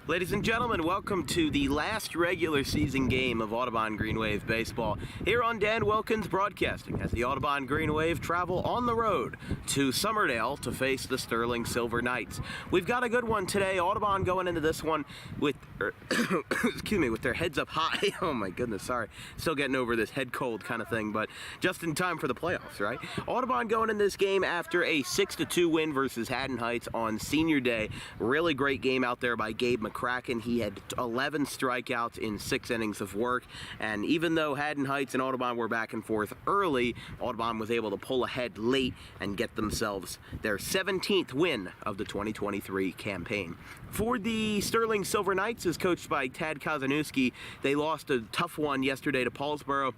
Ladies and gentlemen, welcome to the last regular season game of Audubon Green Wave Baseball here on Dan Wilkins Broadcasting as the Audubon Green Wave travel on the road to Summerdale to face the Sterling Silver Knights. We've got a good one today. Audubon going into this one with, with their heads up high. Oh my goodness, sorry. Still getting over this head cold kind of thing, but just in time for the playoffs, right? Audubon going in this game after a 6-2 win versus Haddon Heights on Senior Day. Really great game out there by Gabe McCracken. He had 11 strikeouts in 6 innings of work, and even though Haddon Heights and Audubon were back and forth early, Audubon was able to pull ahead late and get themselves their 17th win of the 2023 campaign. For the Sterling Silver Knights, as coached by Tad Kazanowski, they lost a tough one yesterday to Paulsboro,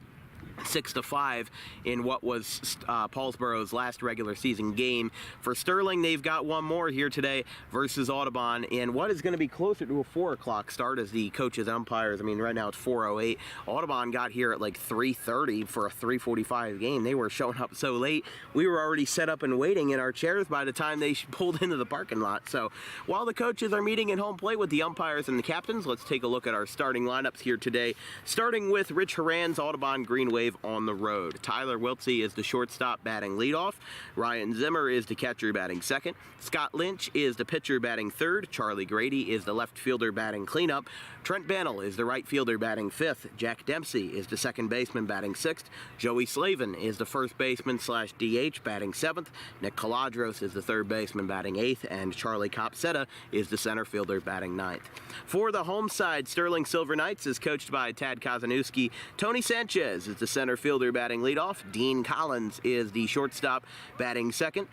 6-5 in what was Paulsboro's last regular season game. For Sterling, they've got one more here today versus Audubon in what is going to be closer to a 4 o'clock start as the coaches and umpires. I mean, right now it's 4:08. Audubon got here at like 3:30 for a 3:45 game. They were showing up so late, we were already set up and waiting in our chairs by the time they pulled into the parking lot. So while the coaches are meeting at home plate with the umpires and the captains, let's take a look at our starting lineups here today, starting with Rich Horan's Audubon Green Wave on the road. Tyler Wiltsey is the shortstop batting leadoff. Ryan Zimmer is the catcher batting second. Scott Lynch is the pitcher batting third. Charlie Grady is the left fielder batting cleanup. Trent Bannell is the right fielder batting fifth. Jack Dempsey is the second baseman batting sixth. Joey Slavin is the first baseman / DH batting seventh. Nick Caladros is the third baseman batting eighth, and Charlie Copsetta is the center fielder batting ninth. For the home side, Sterling Silver Knights is coached by Tad Kazanowski. Tony Sanchez is the center fielder batting leadoff. Dean Collins is the shortstop batting second.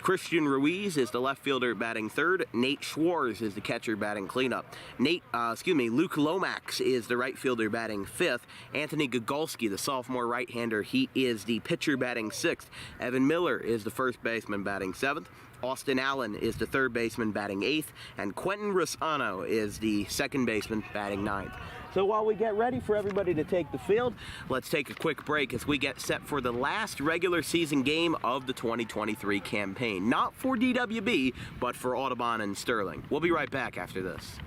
Christian Ruiz is the left fielder batting third. Nate Schwartz is the catcher batting cleanup. Luke Lomax is the right fielder batting fifth. Anthony Gogolski, the sophomore right-hander, he is the pitcher batting sixth. Evan Miller is the first baseman batting seventh. Austin Allen is the third baseman batting eighth, and Quentin Rossano is the second baseman batting ninth. So while we get ready for everybody to take the field, let's take a quick break as we get set for the last regular season game of the 2023 campaign. Not for DWB, but for Audubon and Sterling. We'll be right back after this.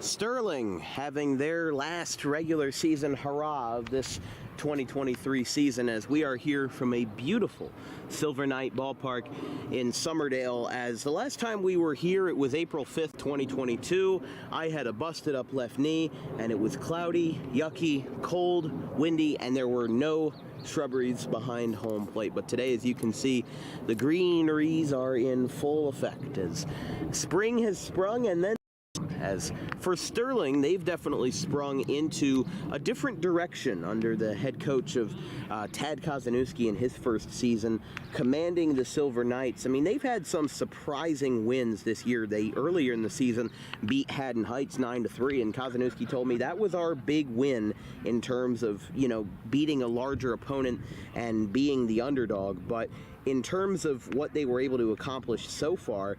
Sterling having their last regular season hurrah of this 2023 season as we are here from a beautiful Silver Knight ballpark in Summerdale. As the last time we were here, it was April 5th, 2022. I had a busted up left knee and it was cloudy, yucky, cold, windy, and there were no shrubberies behind home plate. But today, as you can see, the greeneries are in full effect as spring has sprung and then As for Sterling, they've definitely sprung into a different direction under the head coach of Tad Kozanowski in his first season, commanding the Silver Knights. I mean, they've had some surprising wins this year. They, earlier in the season, beat Haddon Heights 9-3, and Kozanowski told me that was our big win in terms of, you know, beating a larger opponent and being the underdog. But in terms of what they were able to accomplish so far,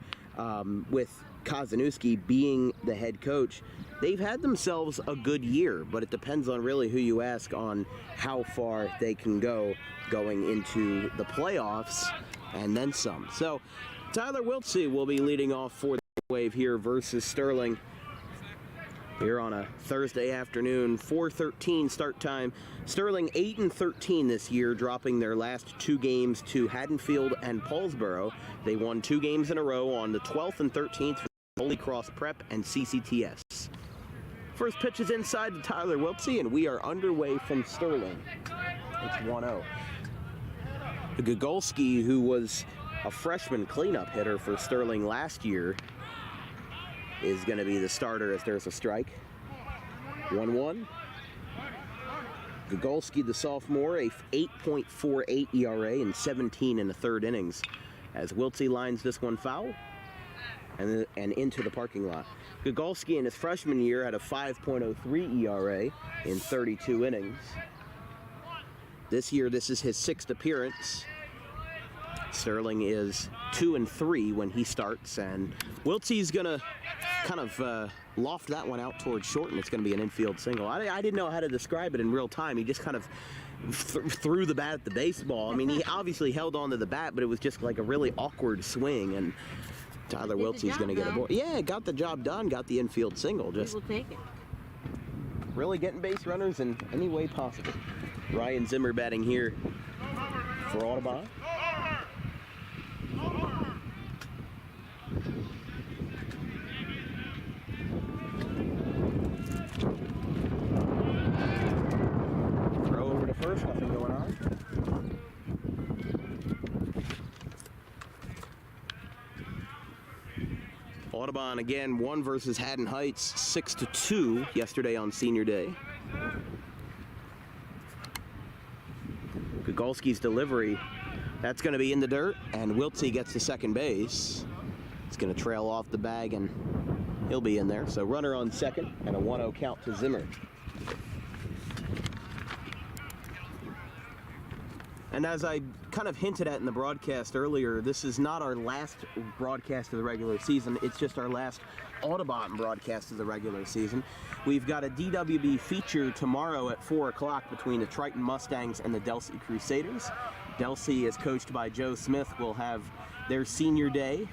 with Kozanowski being the head coach, they've had themselves a good year, but it depends on really who you ask on how far they can go going into the playoffs and then some. So Tyler Wiltsey will be leading off for the Wave here versus Sterling here on a Thursday afternoon, 4:13 start time. Sterling 8-13 this year, dropping their last 2 games to Haddonfield and Paulsboro. They won 2 games in a row on the 12th and 13th for Holy Cross Prep and CCTS. First pitch is inside to Tyler Wiltsey, and we are underway from Sterling. It's 1-0. Gogolski, who was a freshman cleanup hitter for Sterling last year, is going to be the starter as there's a strike. 1-1. Gogolski, the sophomore, a 8.48 ERA and 17 in the 3rd innings, as Wiltsey lines this one foul and into the parking lot. Gogolski in his freshman year had a 5.03 ERA in 32 innings. This year, this is his 6th appearance. Sterling is 2-3 when he starts, and Wiltsey's gonna kind of loft that one out towards short, and it's gonna be an infield single. I didn't know how to describe it in real time. He just kind of threw the bat at the baseball. I mean, he obviously held onto the bat, but it was just like a really awkward swing, and Tyler Wiltsey's gonna get a ball. Yeah, got the job done, got the infield single. Just will take it. Really getting base runners in any way possible. Ryan Zimmer batting here for Audubon. Throw over to first, nothing going on. Audubon again won versus Haddon Heights 6-2 yesterday on Senior Day. Gogolski's delivery, that's going to be in the dirt, and Wiltsey gets to second base. It's going to trail off the bag, and he'll be in there. So runner on second, and a 1-0 count to Zimmer. And as I kind of hinted at in the broadcast earlier, this is not our last broadcast of the regular season. It's just our last Audubon broadcast of the regular season. We've got a DWB feature tomorrow at 4 o'clock between the Triton Mustangs and the Delsea Crusaders. Delsea, as coached by Joe Smith, will have their senior day.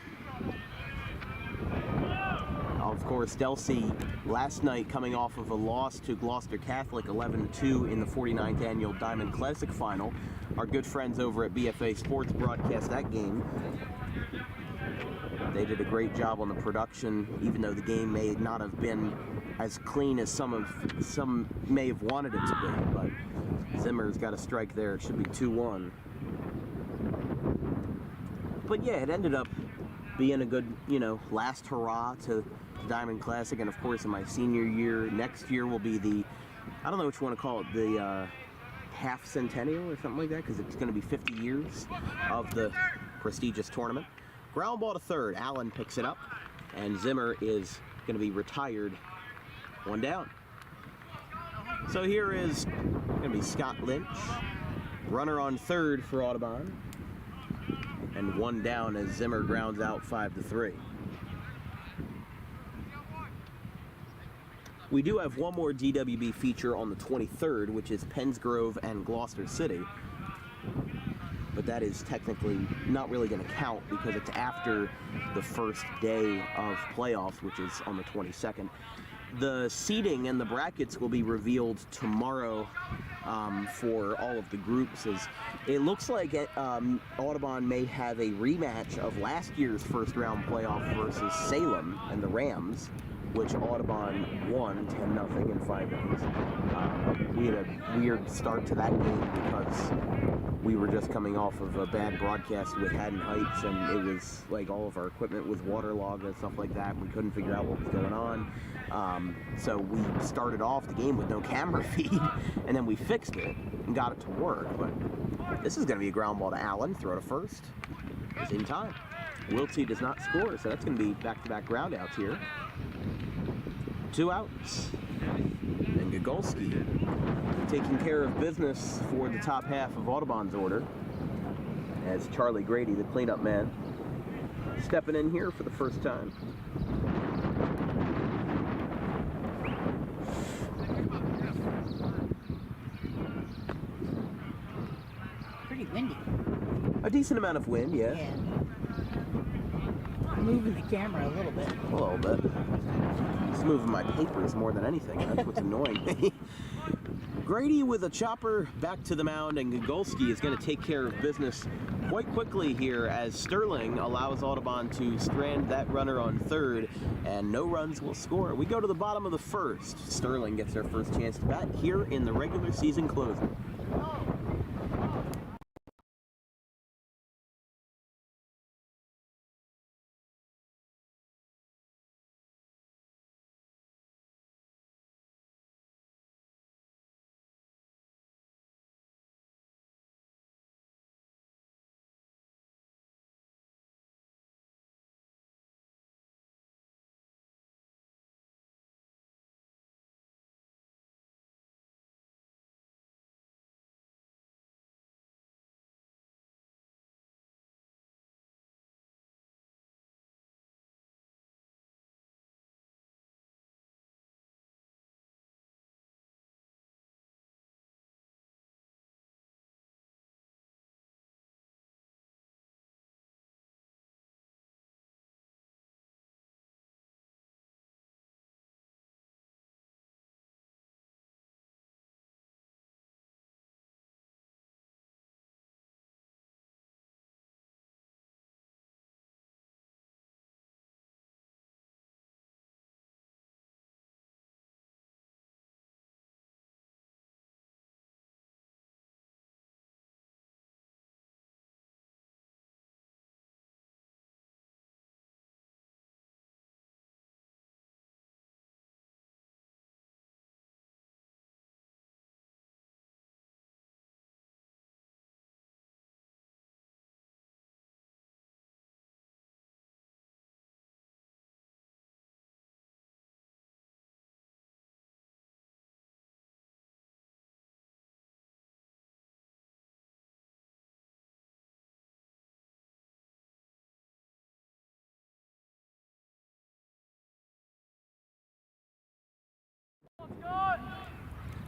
Of course, Delsea last night coming off of a loss to Gloucester Catholic 11-2 in the 49th annual Diamond Classic final. Our good friends over at BFA Sports broadcast that game. They did a great job on the production, even though the game may not have been as clean as some may have wanted it to be. But Zimmer's got a strike there. It should be 2-1. But yeah, it ended up being a good, last hurrah to the Diamond Classic. And of course, in my senior year, next year will be the, I don't know what you want to call it, the half centennial or something like that, because it's going to be 50 years of the prestigious tournament. Ground ball to third. Allen picks it up, and Zimmer is going to be retired. 1 down. So here is going to be Scott Lynch. Runner on third for Audubon. And 1 down as Zimmer grounds out 5-3. We do have one more DWB feature on the 23rd, which is Pennsgrove and Gloucester City. But that is technically not really going to count because it's after the first day of playoffs, which is on the 22nd. The seeding and the brackets will be revealed tomorrow for all of the groups. As it looks like Audubon may have a rematch of last year's first round playoff versus Salem and the Rams, which Audubon won 10-0 in 5 innings. We had a weird start to that game because We were just coming off of a bad broadcast with Haddon Heights, and it was like all of our equipment was waterlogged and stuff like that, and we couldn't figure out what was going on. So we started off the game with no camera feed, and then we fixed it and got it to work. But this is going to be a ground ball to Allen, throw to first. It's in time. Wiltsey does not score, so that's going to be back-to-back ground outs here. 2 outs. And Gogolski taking care of business for the top half of Audubon's order, as Charlie Grady, the cleanup man, stepping in here for the first time. Pretty windy. A decent amount of wind, yeah. I'm moving the camera a little bit. A little bit. It's moving my papers more than anything. That's what's annoying me. Grady with a chopper back to the mound, and Gogolski is going to take care of business quite quickly here as Sterling allows Audubon to strand that runner on third, and no runs will score. We go to the bottom of the first. Sterling gets their first chance to bat here in the regular season closer.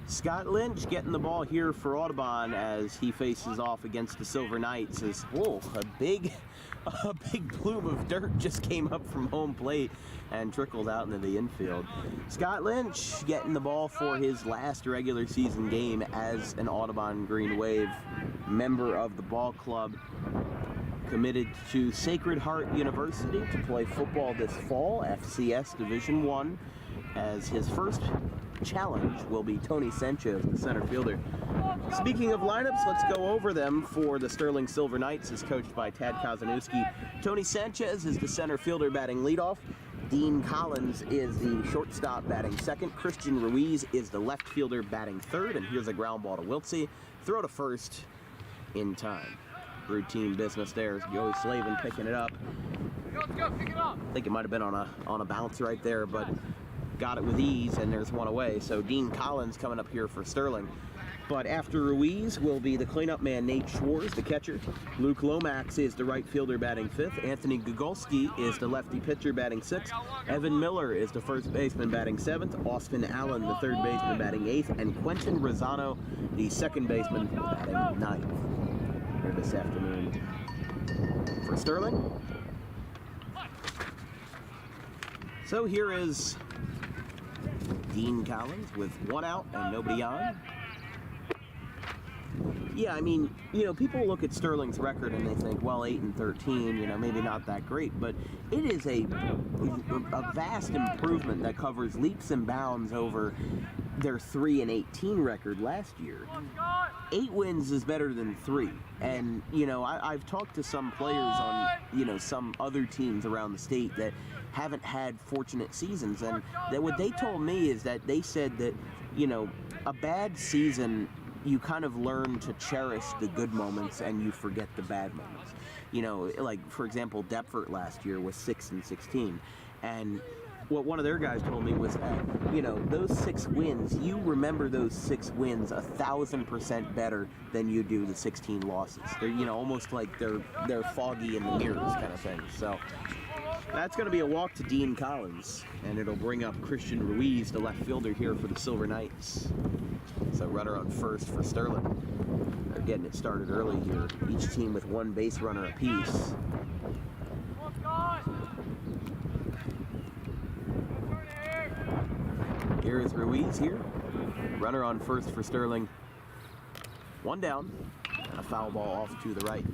Scott Lynch getting the ball here for Audubon as he faces off against the Silver Knights. As whoa, a big plume of dirt just came up from home plate and trickled out into the infield. Scott Lynch getting the ball for his last regular season game as an Audubon Green Wave member of the ball club. Committed to Sacred Heart University to play football this fall, FCS Division I, as his first challenge will be Tony Sanchez, the center fielder. Speaking of lineups, let's go over them for the Sterling Silver Knights, as coached by Tad Kozanowski. Tony Sanchez is the center fielder batting leadoff. Dean Collins is the shortstop batting second. Christian Ruiz is the left fielder batting third. And here's a ground ball to Wiltsey. Throw to first in time. Routine business there as Joey Slavin picking it up. Let's go, pick it up. I think it might have been on a bounce right there, but got it with ease, and there's one away. So Dean Collins coming up here for Sterling. But after Ruiz will be the cleanup man, Nate Schwartz, the catcher. Luke Lomax is the right fielder batting fifth. Anthony Gogolski is the lefty pitcher batting sixth. Evan Miller is the first baseman batting seventh. Austin Allen, the third baseman batting eighth. And Quentin Rosano, the second baseman batting ninth here this afternoon for Sterling. So here is Dean Collins with one out and nobody on. Yeah, I mean, you know, people look at Sterling's record and they think, well, 8-13, you know, maybe not that great, but it is a vast improvement that covers leaps and bounds over their 3-18 record last year. 8 wins is better than 3. And, I've talked to some players on, some other teams around the state that haven't had fortunate seasons. And that what they told me is that they said that, a bad season, you kind of learn to cherish the good moments and you forget the bad moments. Like, for example, Deptford last year was 6-16. And what one of their guys told me was that, those 6 wins, you remember those 6 wins 1,000% better than you do the 16 losses. They're, almost like they're foggy in the mirrors kind of thing. So that's going to be a walk to Dean Collins, and it'll bring up Christian Ruiz, the left fielder here for the Silver Knights. So runner on first for Sterling. They're getting it started early here. Each team with 1 base runner apiece. Here is Ruiz here. Runner on first for Sterling. 1 down. And a foul ball off to the right.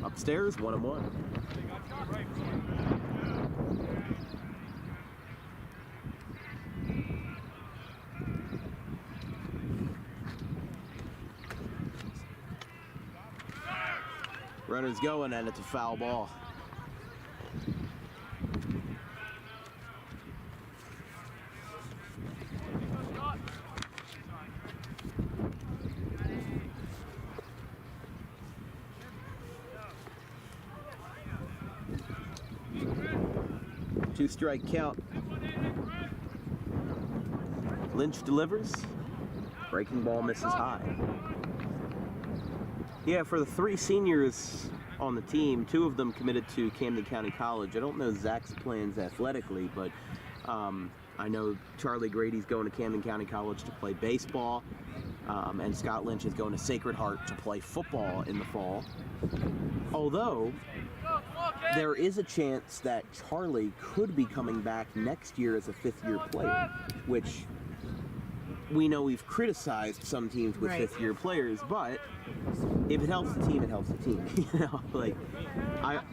Upstairs, 1-1. Runner's going, and it's a foul ball. Two-strike count. Lynch delivers. Breaking ball misses high. Yeah, for the 3 seniors on the team, 2 of them committed to Camden County College. I don't know Zach's plans athletically, but I know Charlie Grady's going to Camden County College to play baseball, and Scott Lynch is going to Sacred Heart to play football in the fall. Although, there is a chance that Charlie could be coming back next year as a 5th-year player, which we know we've criticized some teams with 5th-year players, but if it helps the team, it helps the team.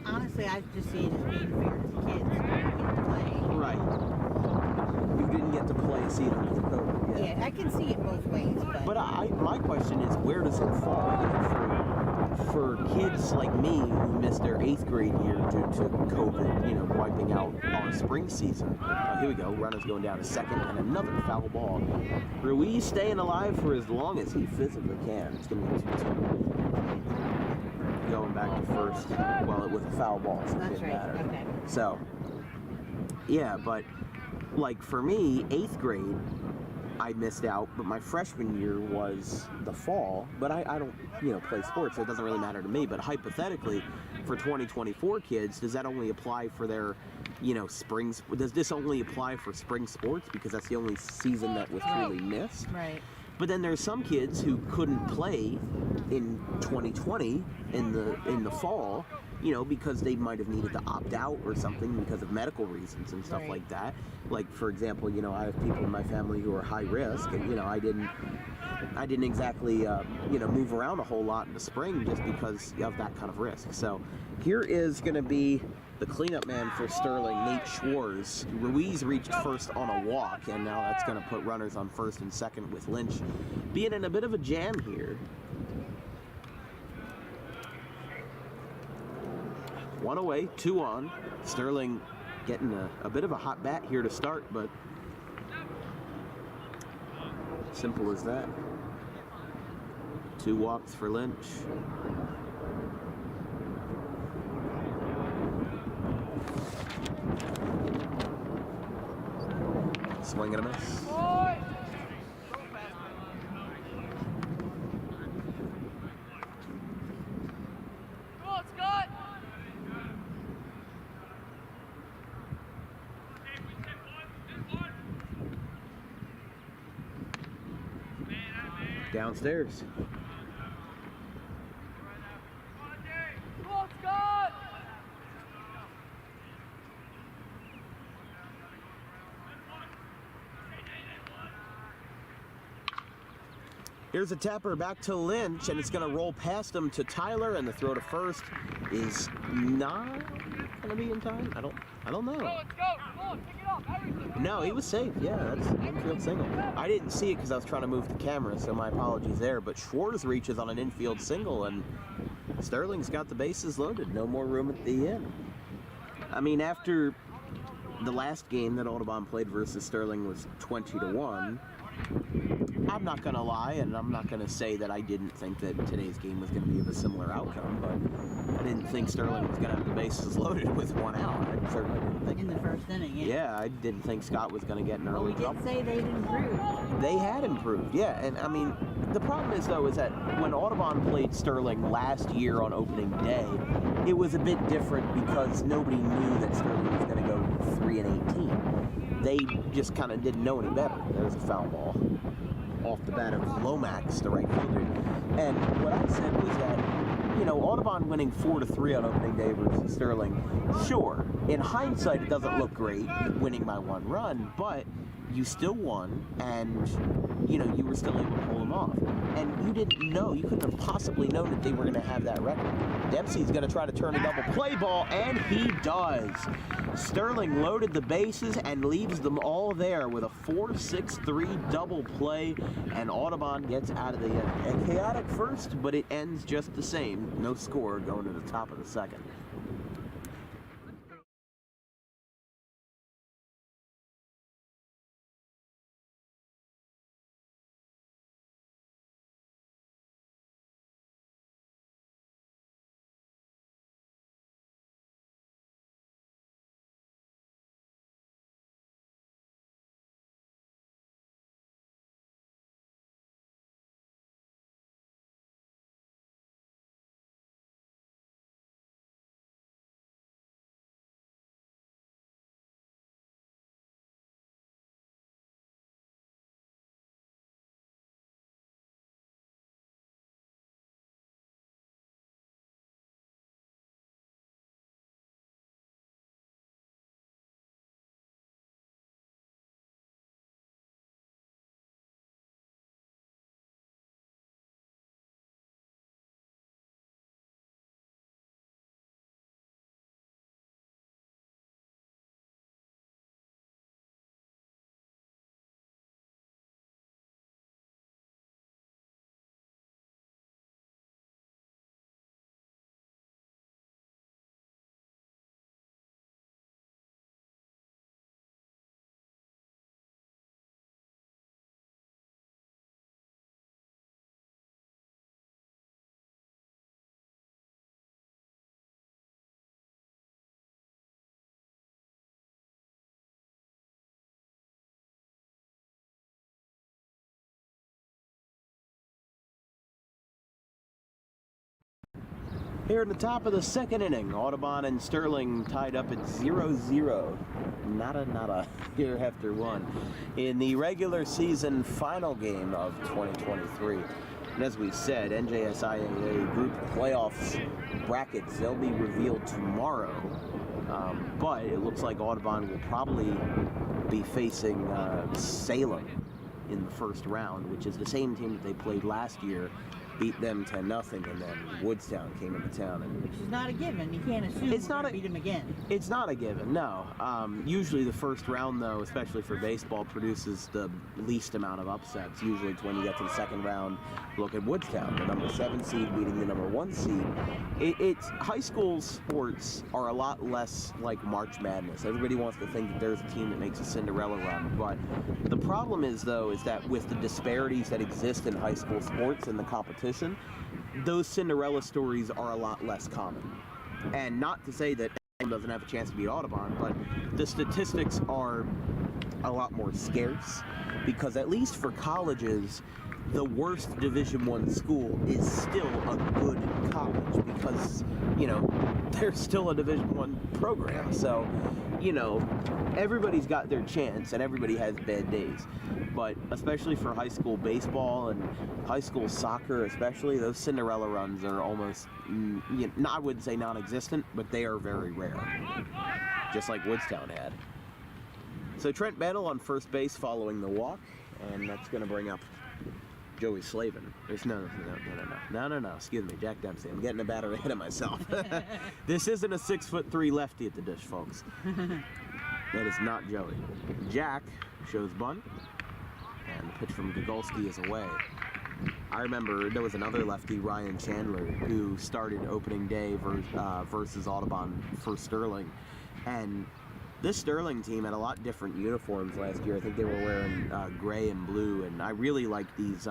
Honestly, I just see it as being fair to the kids. You get to play. Right. You didn't get to play a seat under the COVID yet. Yeah, I can see it both ways. But my question is, where does it fall? For kids like me who missed their 8th grade year due to COVID, wiping out our spring season. Here we go. Runner's going down to second, and another foul ball. Ruiz staying alive for as long as he physically can. It's going to be 2-2. Going back to first, with a foul ball, so it didn't matter. Okay. So, yeah, but like for me, 8th grade, I missed out, but my freshman year was the fall. But I don't, play sports, so it doesn't really matter to me. But hypothetically, for 2024 kids, does that only apply for their, springs? Does this only apply for spring sports because that's the only season that was really missed? Right. But then there's some kids who couldn't play in 2020 in the fall, because they might have needed to opt out or something because of medical reasons and stuff like that. Like, for example, I have people in my family who are high risk, and I didn't exactly move around a whole lot in the spring just because of that kind of risk. So here is going to be the cleanup man for Sterling, Nate Schwartz. Ruiz reached first on a walk, and now that's going to put runners on first and second with Lynch being in a bit of a jam here. 1 away, 2 on. Sterling getting a bit of a hot bat here to start, but simple as that. 2 walks for Lynch. Swing and a miss. Downstairs. Here's a tapper back to Lynch, and it's going to roll past him to Tyler, and the throw to first is not going to be in time. I don't know. Let's go. Come on, pick it up. Everything. No, he was safe. Yeah, that's an infield single. I didn't see it because I was trying to move the camera, so my apologies there. But Schwartz reaches on an infield single, and Sterling's got the bases loaded. No more room at the end. I mean, after the last game that Audubon played versus Sterling was 20-1. I'm not going to lie, and I'm not going to say that I didn't think that today's game was going to be of a similar outcome, but I didn't think Sterling was going to have the bases loaded with 1 out. I certainly didn't think In the first inning, yeah. Yeah, I didn't think Scott was going to get an early We did trouble. say they'd improved. They had improved, yeah, and I mean, the problem is, though, is that when Audubon played Sterling last year on opening day, it was a bit different because nobody knew that Sterling was going to go 3-18. They just kind of didn't know any better. There was a foul ball off the bat of Lomax, the right fielder. And what I said was that, you know, Audubon winning 4-3 on opening day versus Sterling, sure, in hindsight it doesn't look great winning by 1 run, but you still won, and, you know, you were still able to pull them off. And you didn't know, you couldn't have possibly known that they were going to have that record. Dempsey's going to try to turn a double play ball, and he does. Sterling loaded the bases and leaves them all there with a 4-6-3 double play, and Audubon gets out of the inning. A chaotic first, but it ends just the same. No score going to the top of the second. Here in the top of the second inning, Audubon and Sterling tied up at 0-0. Nada here after 1 in the regular season final game of 2023. And as we said, NJSIAA group playoffs brackets, they'll be revealed tomorrow. But it looks like Audubon will probably be facing Salem in the first round, which is the same team that they played last year. Beat them 10-0, and then Woodstown came into town. And Which is not a given. You can't assume It's we're not going to beat them again. it's not a given, no. Usually the first round, though, especially for baseball, produces the least amount of upsets. Usually it's when you get to the second round. Look at Woodstown, the number 7 seed beating the number 1 seed. It's high school sports are a lot less like March Madness. Everybody wants to think that there's a team that makes a Cinderella run, but the problem is, though, is that with the disparities that exist in high school sports and the competition, those Cinderella stories are a lot less common. And not to say that anyone doesn't have a chance to beat Audubon, but the statistics are a lot more scarce, because at least for colleges, the worst Division I school is still a good college, because, you know, there's still a Division I program. So, you know, everybody's got their chance and everybody has bad days. But especially for high school baseball and high school soccer especially, those Cinderella runs are almost, I wouldn't say non-existent, but they are very rare. Just like Woodstown had. So Trent Battle on first base following the walk, and that's going to bring up Joey Slavin. There's no. Excuse me, Jack Dempsey. I'm getting a batter ahead of myself. This isn't a 6'3" lefty at the dish, folks. That is not Joey. Jack shows bunt, and the pitch from Gogolski is away. I remember there was another lefty, Ryan Chandler, who started opening day versus Audubon for Sterling, and this Sterling team had a lot different uniforms last year. I think they were wearing gray and blue, and I really like these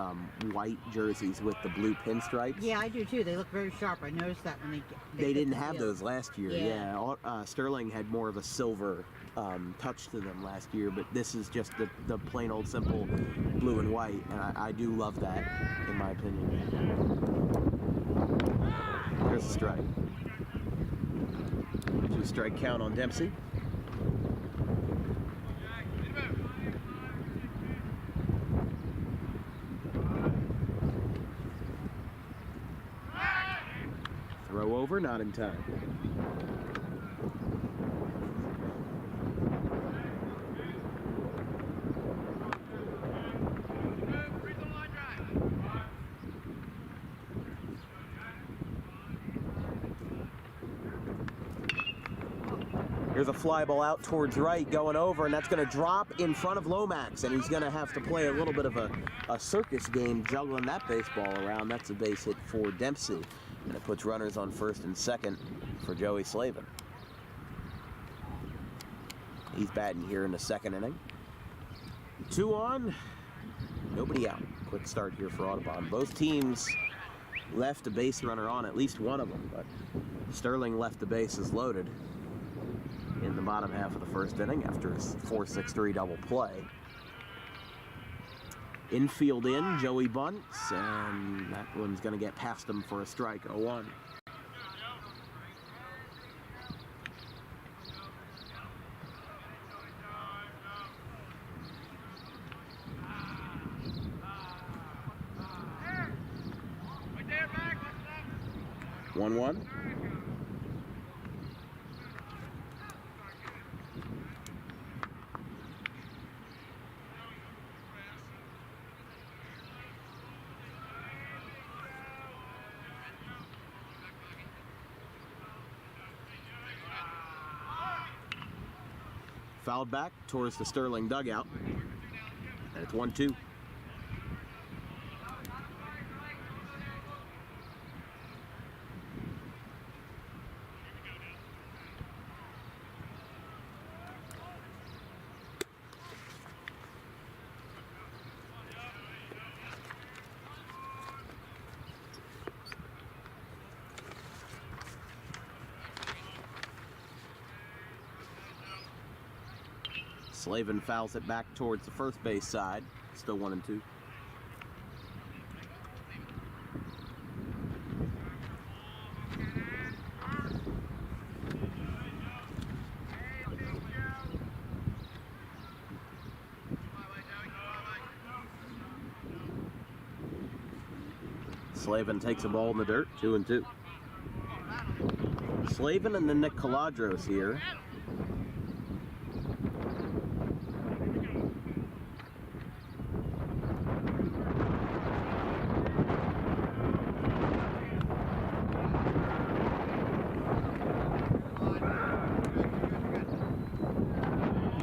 white jerseys with the blue pinstripes. Yeah, I do too. They look very sharp. I noticed that when they didn't have those last year. Yeah. Sterling had more of a silver touch to them last year, but this is just the plain old simple blue and white, and I do love that, in my opinion. There's a strike. 2-strike count on Dempsey. Throw over, not in time. Here's a fly ball out towards right, going over, and that's going to drop in front of Lomax, and he's going to have to play a little bit of a circus game juggling that baseball around. That's a base hit for Dempsey, and it puts runners on first and second for Joey Slavin. He's batting here in the second inning. 2 on, nobody out. Quick start here for Audubon. Both teams left a base runner on, at least one of them, but Sterling left the bases loaded in the bottom half of the first inning after his 4-6-3 double play. Infield in, Joey bunts, and that one's going to get past him for a strike, 0-1. Right there, Mac. 1-1. Fouled back towards the Sterling dugout, and it's 1-2. Slavin fouls it back towards the first base side. Still 1-2. Slavin takes a ball in the dirt, 2-2. Slavin and then Nick Caladros here.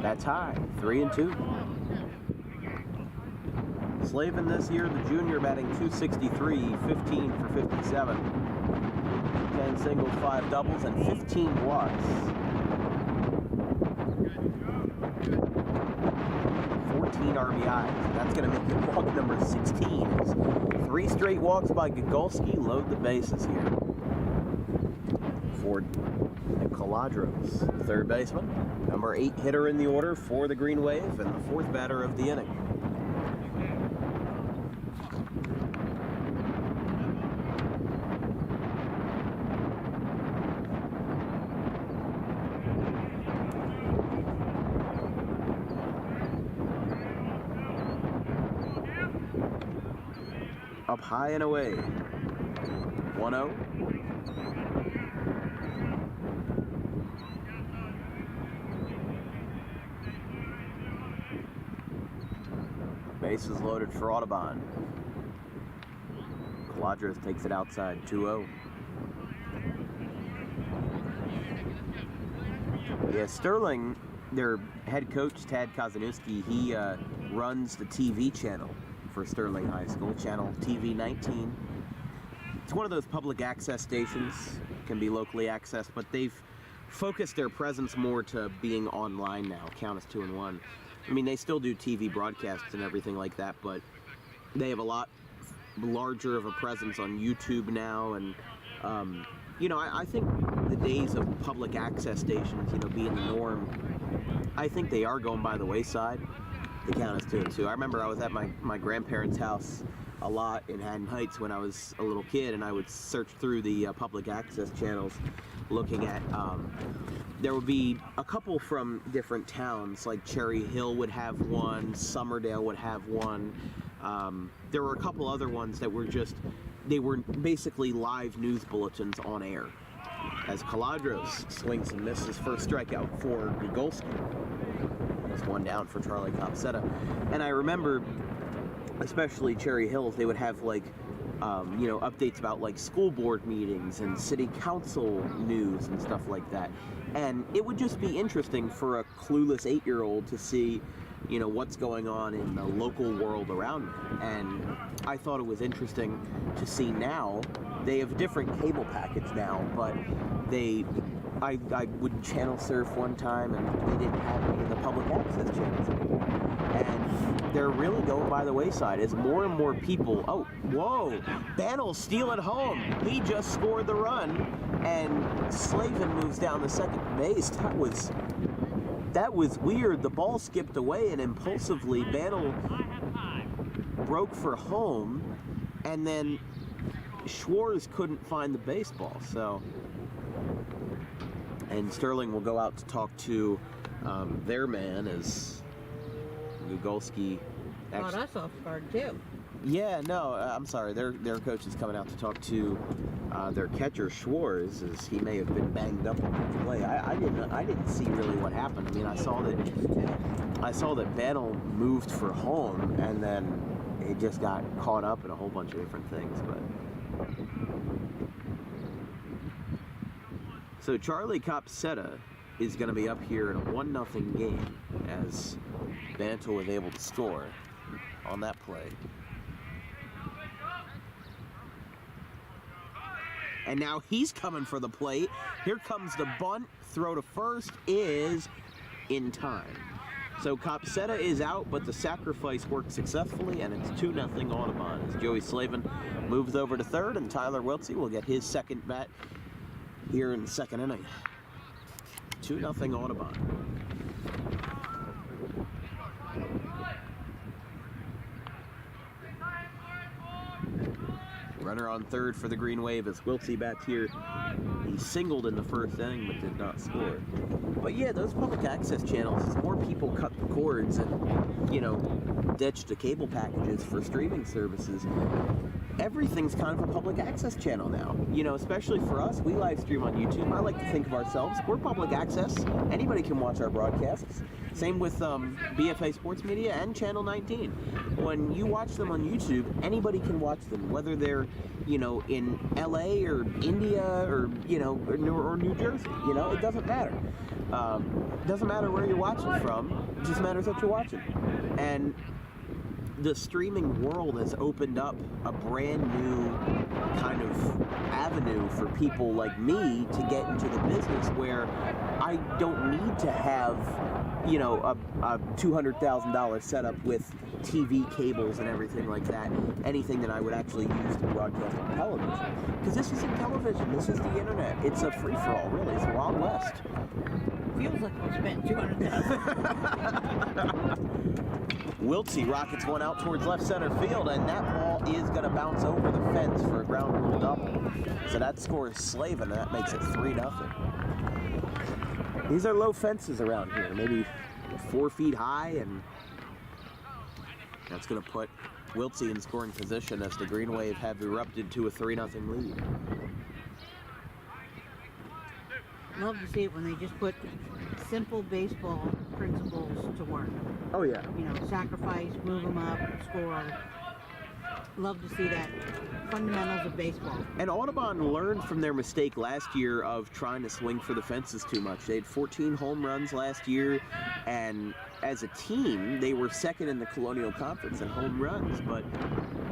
That's high, 3-2. Slavin this year, the junior, batting .263, 15 for 57. 10 singles, 5 doubles, and 15 walks. 14 RBIs. That's going to make it walk number 16. 3 straight walks by Gogolski load the bases here for Caladros, third baseman. Number 8 hitter in the order for the Green Wave, and the 4th batter of the inning. Up high and away. 1-0. Bases loaded for Audubon. Caladros takes it outside 2-0. Yeah, Sterling, their head coach, Tad Kazanowski, he runs the TV channel for Sterling High School, channel TV 19. It's one of those public access stations, can be locally accessed, but they've focused their presence more to being online now, count us 2-1. I mean, they still do TV broadcasts and everything like that, but they have a lot larger of a presence on YouTube now, and I think the days of public access stations, being the norm, I think they are going by the wayside. They count us 2-2. I remember I was at my grandparents' house a lot in Haddon Heights when I was a little kid, and I would search through the public access channels looking at, there would be a couple from different towns, like Cherry Hill would have one, Summerdale would have one. There were a couple other ones that were they were basically live news bulletins on air. As Caladros swings and misses, first strikeout for Gugolski. That's one down for Charlie Copsetta. And I remember, especially Cherry Hills, they would have updates about school board meetings and city council news and stuff like that. And it would just be interesting for a clueless 8-year-old to see, what's going on in the local world around me. And I thought it was interesting to see now. They have a different cable package now, but I would channel surf one time, and they didn't have any of the public access channels anymore. And they're really going by the wayside as more and more people. Oh, whoa! Ban'll steal it home. He just scored the run, and Slavin moves down the second base. That was weird. The ball skipped away, and impulsively Ban'll broke for home, and then Schwartz couldn't find the baseball. And Sterling will go out to talk to their man as Gugolski. Caught us off guard too. Yeah, no, I'm sorry. Their coach is coming out to talk to their catcher Schwartz, as he may have been banged up in the play. I didn't see really what happened. I mean, I saw that Ban'll moved for home, and then he just got caught up in a whole bunch of different things. But so Charlie Copsetta is going to be up here in a 1-0 game, as Bantle was able to score on that play. And now he's coming for the plate. Here comes the bunt. Throw to first is in time. So Copsetta is out, but the sacrifice worked successfully, and it's 2-0 Audubon, as Joey Slavin moves over to third, and Tyler Weltsy will get his second bat here in the second inning. 2-0 Audubon. Runner on third for the Green Wave as Weltsy bats here. He singled in the first inning but did not score. But yeah, those public access channels, as more people cut the cords and, ditch the cable packages for streaming services, everything's kind of a public access channel now. Especially for us, we live stream on YouTube. I like to think of ourselves, we're public access. Anybody can watch our broadcasts. Same with BFA Sports Media and Channel 19. When you watch them on YouTube, anybody can watch them, whether they're, in LA or India or, or New Jersey. It doesn't matter. Doesn't matter where you're watching from. It just matters what you're watching. And the streaming world has opened up a brand new kind of avenue for people like me to get into the business, where I don't need to have, a $200,000 setup with TV cables and everything like that, anything that I would actually use to broadcast on television. Because this isn't television, this is the internet. It's a free-for-all, really. It's the Wild West. Feels like we spent $200,000. Weltsy rockets one out towards left center field, and that ball is going to bounce over the fence for a ground rule double. So that scores Slavin, and that makes it 3-0. These are low fences around here, maybe 4 feet high, and that's going to put Weltsy in scoring position as the Green Wave have erupted to a 3-0 lead. Love to see it when they just put simple baseball principles to work. Oh yeah. Sacrifice, move them up, score. Love to see that fundamentals of baseball. And Audubon learned from their mistake last year of trying to swing for the fences too much. They had 14 home runs last year, and as a team, they were second in the Colonial Conference in home runs, but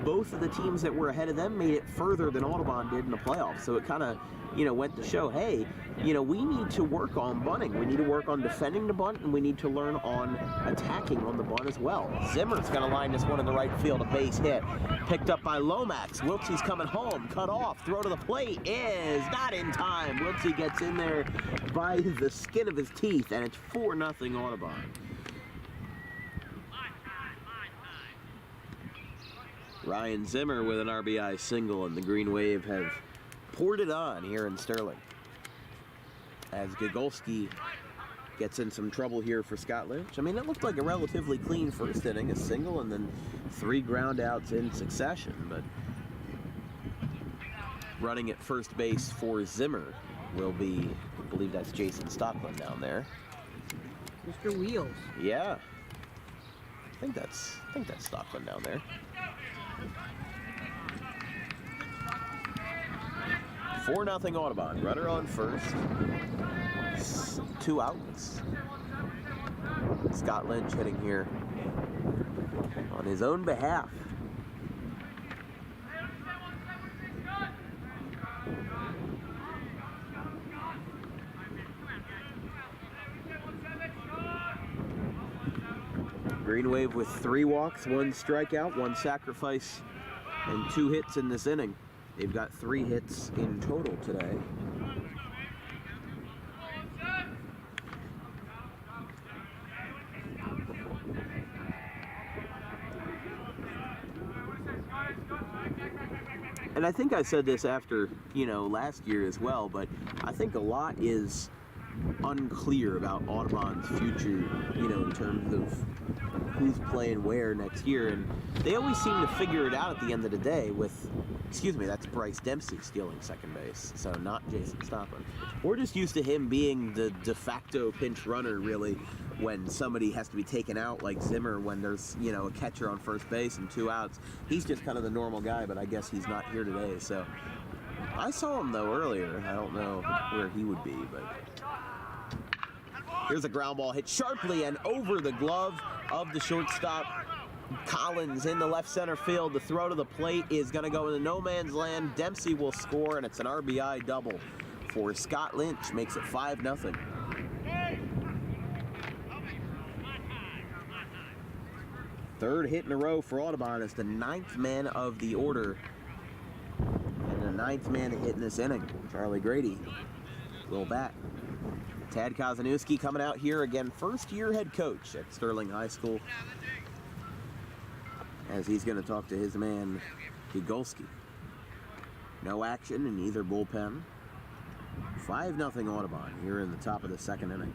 both of the teams that were ahead of them made it further than Audubon did in the playoffs. So it kind of, went to show, hey, we need to work on bunting. We need to work on defending the bunt, and we need to learn on attacking on the bunt as well. Zimmer's going to line this one in the right field, a base hit. Picked up by Lomax. Wiltsie's coming home, cut off. Throw to the plate is not in time. Wiltsie gets in there by the skin of his teeth, and it's 4-0 Audubon. Ryan Zimmer with an RBI single, and the Green Wave have poured it on here in Sterling. As Gogolski gets in some trouble here for Scott Lynch. I mean, it looked like a relatively clean first inning, a single and then 3 ground outs in succession, but running at first base for Zimmer will be, I believe that's Jason Stockland down there. Mr. Wheels. Yeah. I think that's Stockland down there. 4-0 Audubon. Runner on first. 2 outs. Scott Lynch hitting here on his own behalf. Green Wave with 3 walks, 1 strikeout, 1 sacrifice, and 2 hits in this inning. They've got 3 hits in total today. And I think I said this after, last year as well, but I think a lot is unclear about Audubon's future, in terms of who's playing where next year, and they always seem to figure it out at the end of the day with, that's Bryce Dempsey stealing second base, so not Jason Stockland. We're just used to him being the de facto pinch runner, really, when somebody has to be taken out, like Zimmer, when there's, a catcher on first base and 2 outs. He's just kind of the normal guy, but I guess he's not here today, so. I saw him, though, earlier. I don't know where he would be, but. Here's a ground ball hit sharply and over the glove of the shortstop. Collins in the left center field. The throw to the plate is going to go into no man's land. Dempsey will score, and it's an RBI double for Scott Lynch. Makes it 5-0. Third hit in a row for Audubon as the 9th man of the order. And the 9th man to hit in this inning. Charlie Grady will bat. Tad Kazanowski coming out here again, first-year head coach at Sterling High School, as he's going to talk to his man, Gogolski. No action in either bullpen. 5-0 Audubon here in the top of the 2nd inning.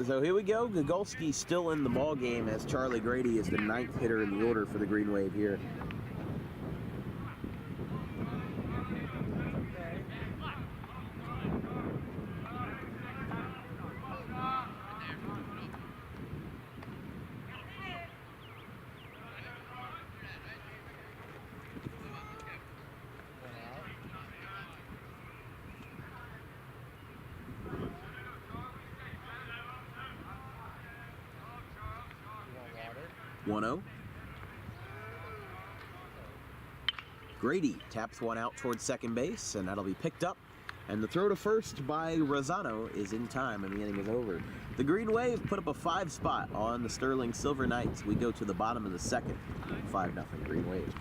So here we go. Gogolski still in the ball game as Charlie Grady is the 9th hitter in the order for the Green Wave here. Grady taps one out towards second base, and that'll be picked up. And the throw to first by Rosano is in time, and the inning is over. The Green Wave put up a 5 spot on the Sterling Silver Knights. We go to the bottom of the 2nd, 5-0 Green Wave.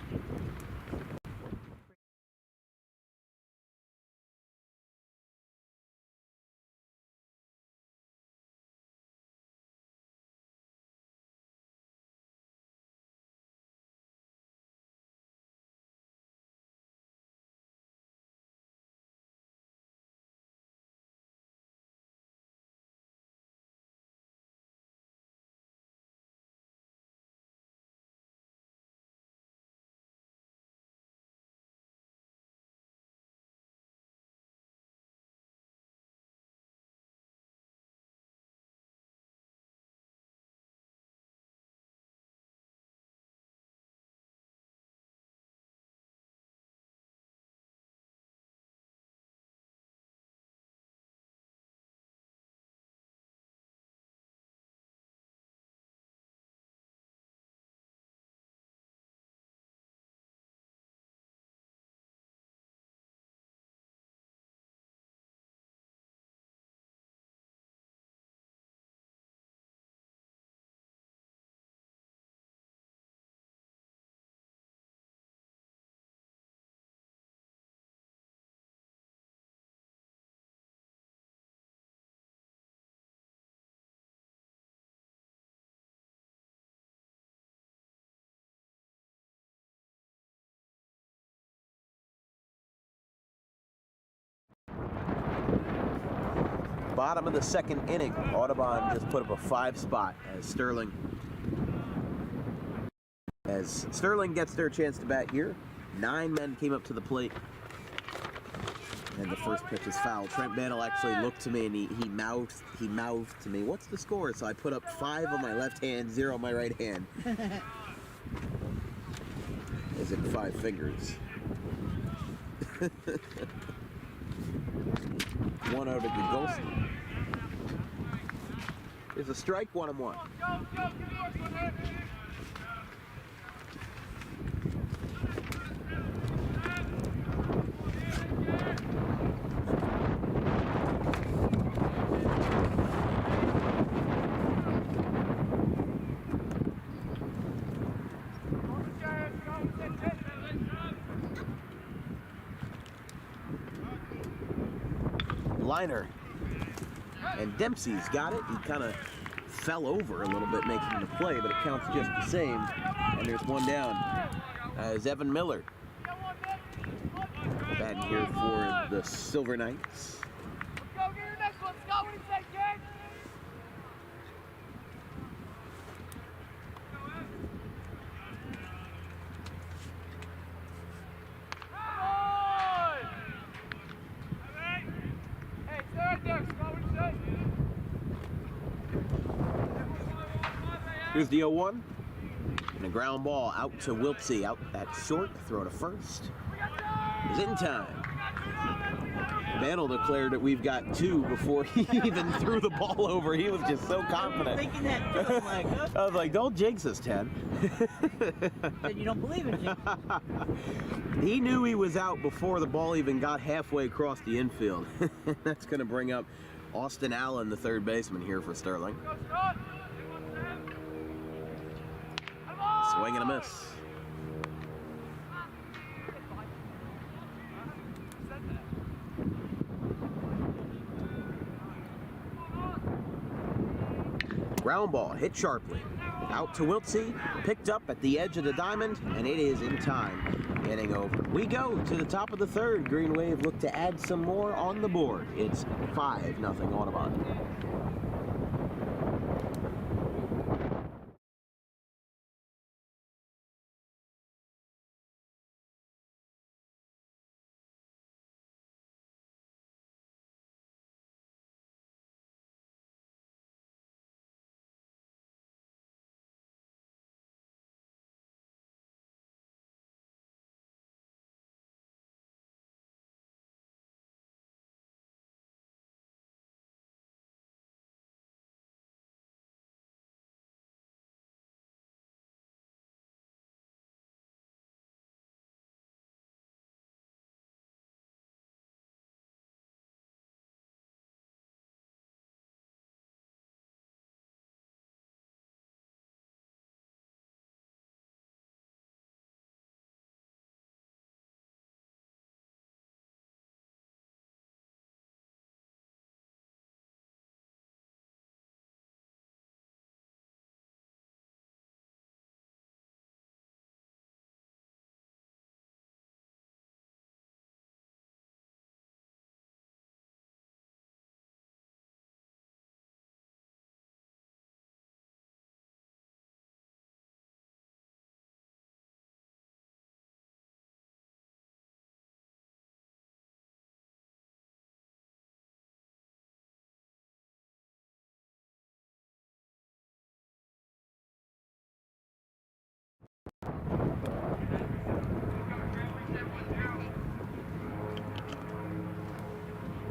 Bottom of the second inning, Audubon just put up a 5 spot as Sterling gets their chance to bat here. 9 men came up to the plate, and the first pitch is foul. Trent Mantle actually looked to me and he mouthed to me, "What's the score?" So I put up 5 on my left hand, 0 on my right hand, as in 5 fingers. 1-0 to Gagolski. There's a strike, 1-1. Liner, and Dempsey's got it. He kind of fell over a little bit making the play, but it counts just the same. And there's one down as Evan Miller batting here for the Silver Knights. Go get your next one, Scott. What do you say, kid? Here's the 0-1. And a ground ball out to Wiltsey, out at short, throw to first. Is in time. Mantle declared that we've got 2 before he even threw the ball over. He was just so confident. Thinking that too. I'm like, oh. I was like, don't jinx us, Ted. Said you don't believe in jinx. He knew he was out before the ball even got halfway across the infield. That's going to bring up Austin Allen, the third baseman here for Sterling. Swing and a miss. Ground ball hit sharply. Out to Wiltsey, picked up at the edge of the diamond, and it is in time. Inning over. We go to the top of the third. Green Wave look to add some more on the board. It's 5-0 Audubon.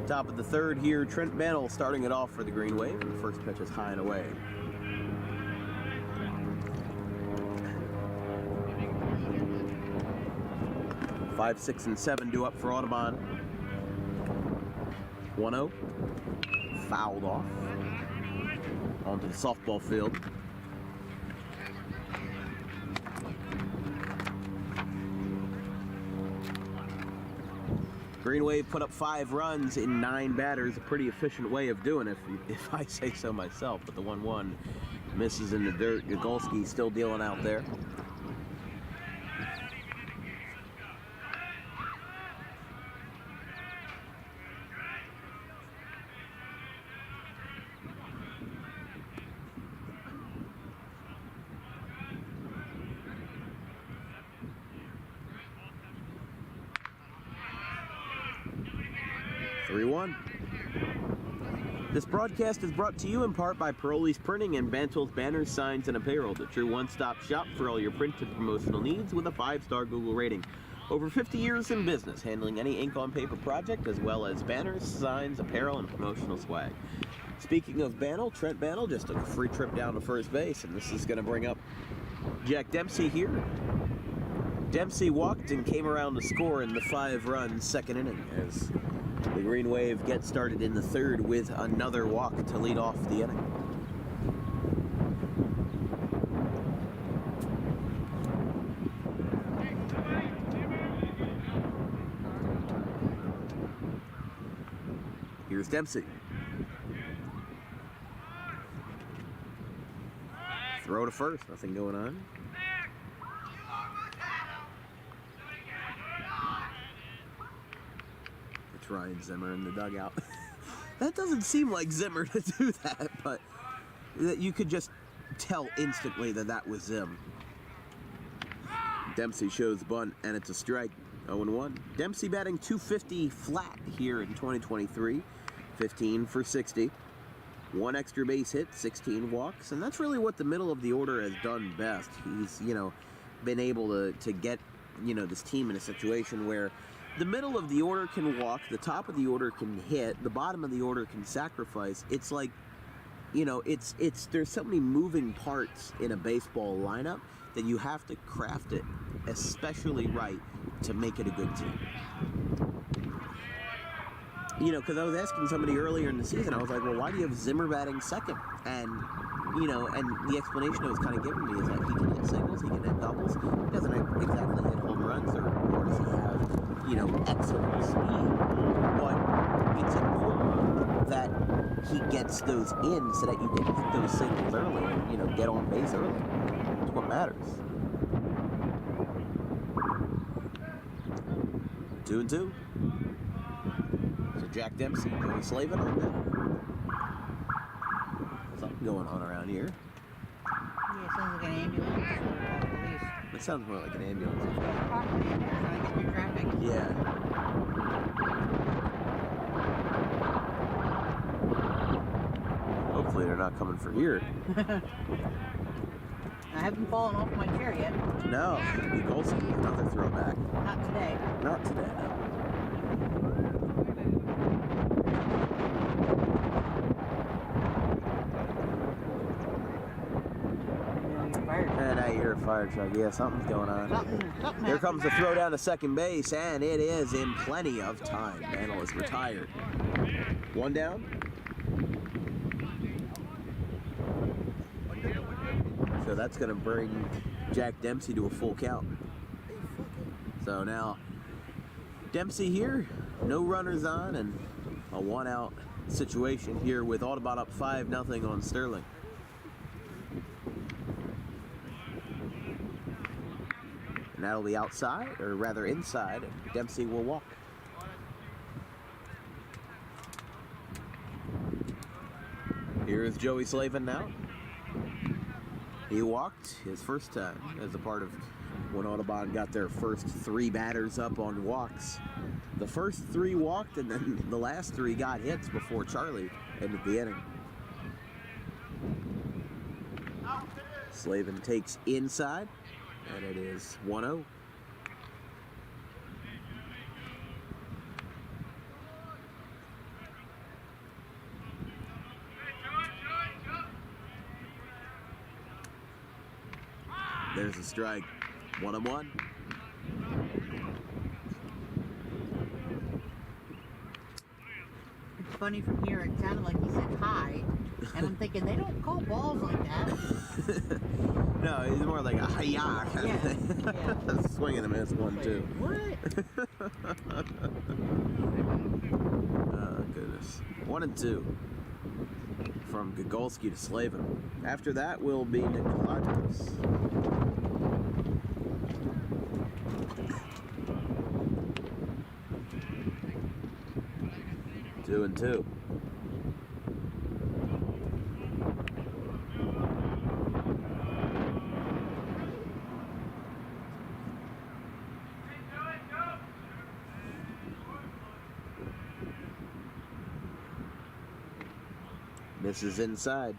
Top of the third here, Trent Mantle starting it off for the Green Wave. The first pitch is high and away. Five, 6, and 7 due up for Audubon. 1-0. Fouled off. Onto the softball field. Green Wave put up 5 runs in 9 batters. A pretty efficient way of doing it, if I say so myself. But the 1-1 misses in the dirt. Gagolski still dealing out there. 3-1. This broadcast is brought to you in part by Paroli's Printing and Bantle's Banners, Signs, and Apparel, the true one-stop shop for all your print and promotional needs with a 5-star Google rating. Over 50 years in business, handling any ink-on-paper project, as well as banners, signs, apparel, and promotional swag. Speaking of Bantle, Trent Bantle just took a free trip down to first base, and this is going to bring up Jack Dempsey here. Dempsey walked and came around to score in the 5-run second inning as the Green Wave gets started in the third with another walk to lead off the inning. Here's Dempsey. Throw to first, nothing going on. It's Ryan Zimmer in the dugout. That doesn't seem like Zimmer to do that, but you could just tell instantly that that was Zim. Dempsey shows bunt, and it's a strike. 0-1. Dempsey batting .250 flat here in 2023. 15 for 60. 1 extra base hit, 16 walks, and that's really what the middle of the order has done best. He's, been able to get, this team in a situation where the middle of the order can walk, the top of the order can hit, the bottom of the order can sacrifice. It's like, there's so many moving parts in a baseball lineup that you have to craft it especially right to make it a good team. Because I was asking somebody earlier in the season, I was like, well, why do you have Zimmer batting second? And, and the explanation it was kind of giving me is that he can hit singles, he can hit doubles. He doesn't exactly hit home runs, or does he have, excellent speed. But it's important that he gets those in so that you can hit those singles early and, get on base early. That's what matters. 2-2. So Jack Dempsey, Joey Slavin on that. Something going on around here. Yeah, it sounds like an ambulance or police. That sounds more like an ambulance. Property in there trying to get through traffic. Yeah. Hopefully they're not coming for here. I haven't fallen off my chair yet. No, Golson, another throwback. Not today. Not today, no. And I hear a fire truck. Yeah, something's going on. Something Here comes the throw down to second base, and it is in plenty of time. Mantle is retired. 1 down. So that's going to bring Jack Dempsey to a full count. So now, Dempsey here, no runners on, and a 1-out situation here with Audubon up 5-0 on Sterling. And that'll be outside, or rather inside, and Dempsey will walk. Here is Joey Slavin now. He walked his first time as a part of when Audubon got their first 3 batters up on walks. The first 3 walked, and then the last 3 got hits before Charlie ended the inning. Slavin takes inside, and it is 1-0. There's a strike. 1-1. It's funny from here, it sounded like he said hi. And I'm thinking, they don't call balls like that. No, he's more like a hi-ya kind of thing. Yeah. Swing and a miss, 1-2. What? Oh, goodness. 1-2. From Gogolski to Slavin. After that will be Nicolakis. Two and two. Misses inside.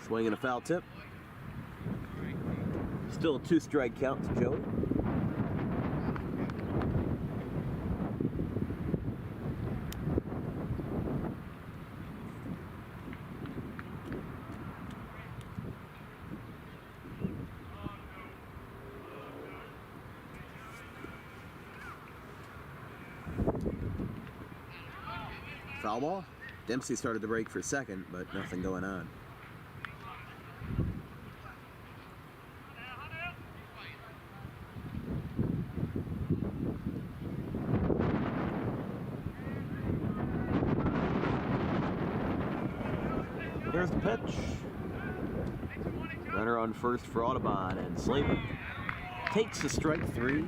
Swing and a foul tip. Still a 2-strike count to Joey. Foul ball. Dempsey started to break for second, but nothing going on. Here's the pitch. Runner on first for Audubon, and Slavin takes the strike 3,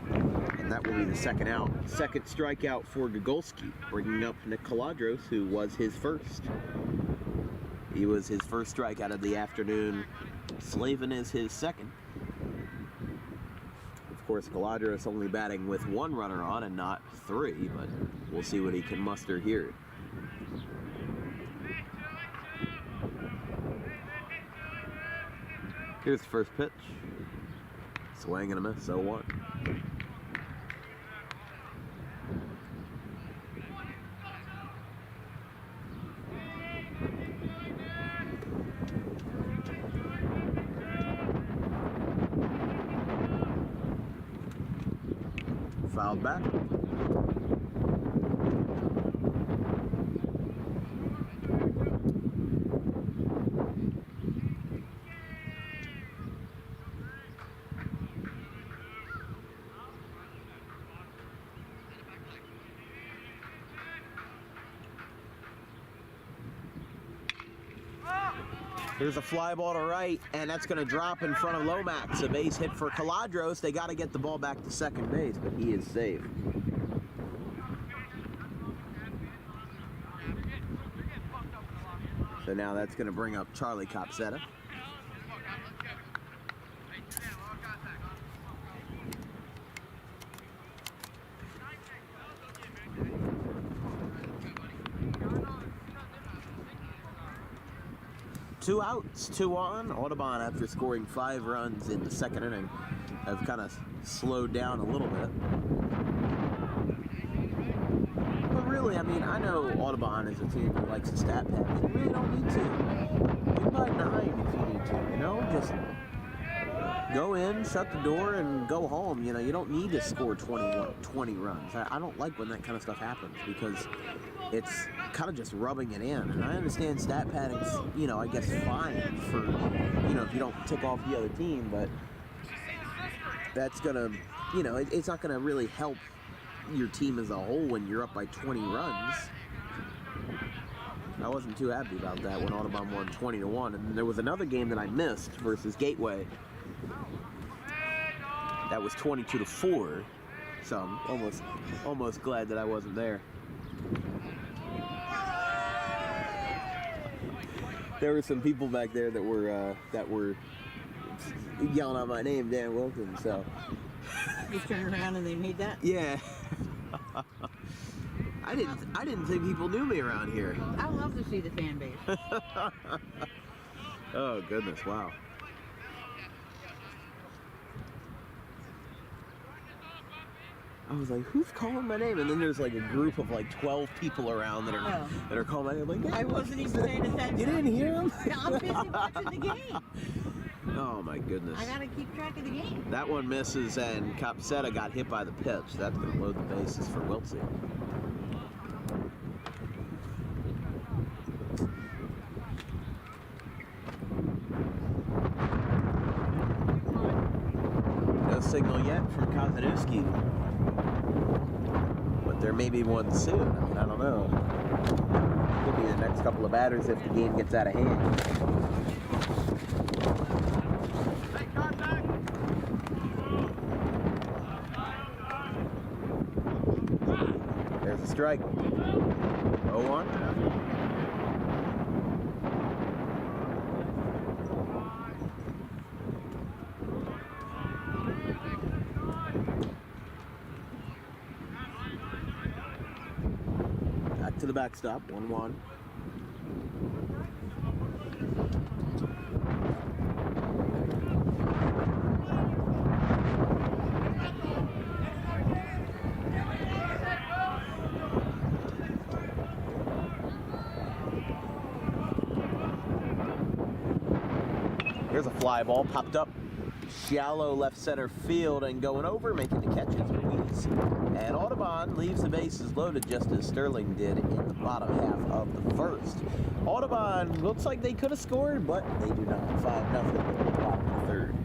and that will be the second out. Second strikeout for Gogolski, bringing up Nick Caladros, who was his first. He was his first strikeout of the afternoon. Slavin is his second. Of course, Caladros only batting with 1 runner on and not 3, but we'll see what he can muster here. Here's the first pitch. Swing and a miss, 0-1. Fouled back. Here's a fly ball to right, and that's going to drop in front of Lomax. A base hit for Caladros. They got to get the ball back to second base, but he is safe. So now that's going to bring up Charlie Copsetta. Two outs, 2 on. Audubon, after scoring 5 runs in the second inning, have kind of slowed down a little bit. But really, I mean, I know Audubon is a team that likes to stat pad, but you really don't need to. Win by 9 if you need to, you know? Just go in, shut the door, and go home. You know, you don't need to score 20 runs. I don't like when that kind of stuff happens, because it's kind of just rubbing it in. And I understand stat padding's, you know, I guess fine for, you know, if you don't tick off the other team, but that's gonna, you know, it's not gonna really help your team as a whole when you're up by 20 runs. I wasn't too happy about that when Audubon won 20-1. And there was another game that I missed versus Gateway. That was 22-4. So I'm almost glad that I wasn't there. There were some people back there that were yelling out my name, Dan Wilkins. So Just turned around and they made that? yeah. I didn't think people knew me around here. I love to see the fan base. Oh goodness, wow. I was like, who's calling my name? And then there's like a group of like 12 people around that are calling my name. I'm like, I wasn't even paying attention. You didn't hear them? I'm busy watching the game. Oh my goodness. I gotta keep track of the game. That one misses, and Copsetta got hit by the pitch. That's going to load the bases for Wiltsey. No signal yet from Kozanowski, but there may be one soon. I mean, I don't know. Could be the next couple of batters if the game gets out of hand. There's a strike. 0-1. to the backstop, 1-1. Here's a fly ball popped up shallow left center field, and going over, making the catch is Ruiz. And Audubon leaves the bases loaded just as Sterling did in the bottom half of the first. Audubon looks like they could have scored, but they do not. 5-0 in the bottom of the third.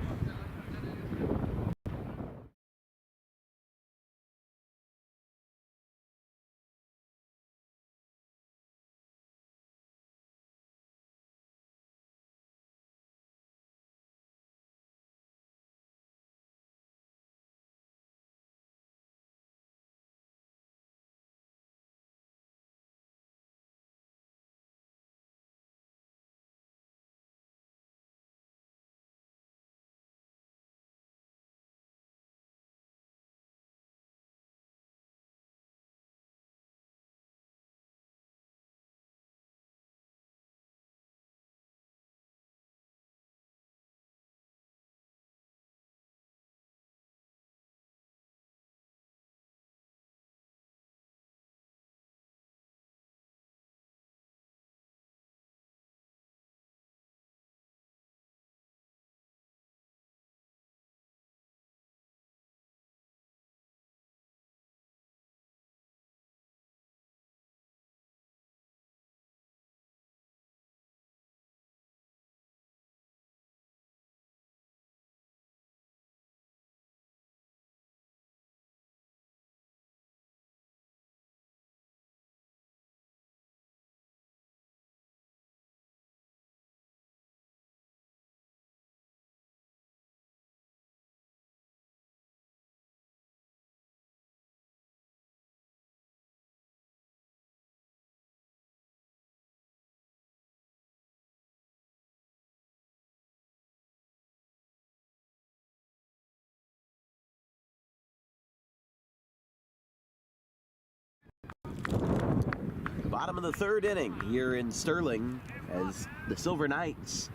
Bottom of the third inning here in Sterling as the Silver Knights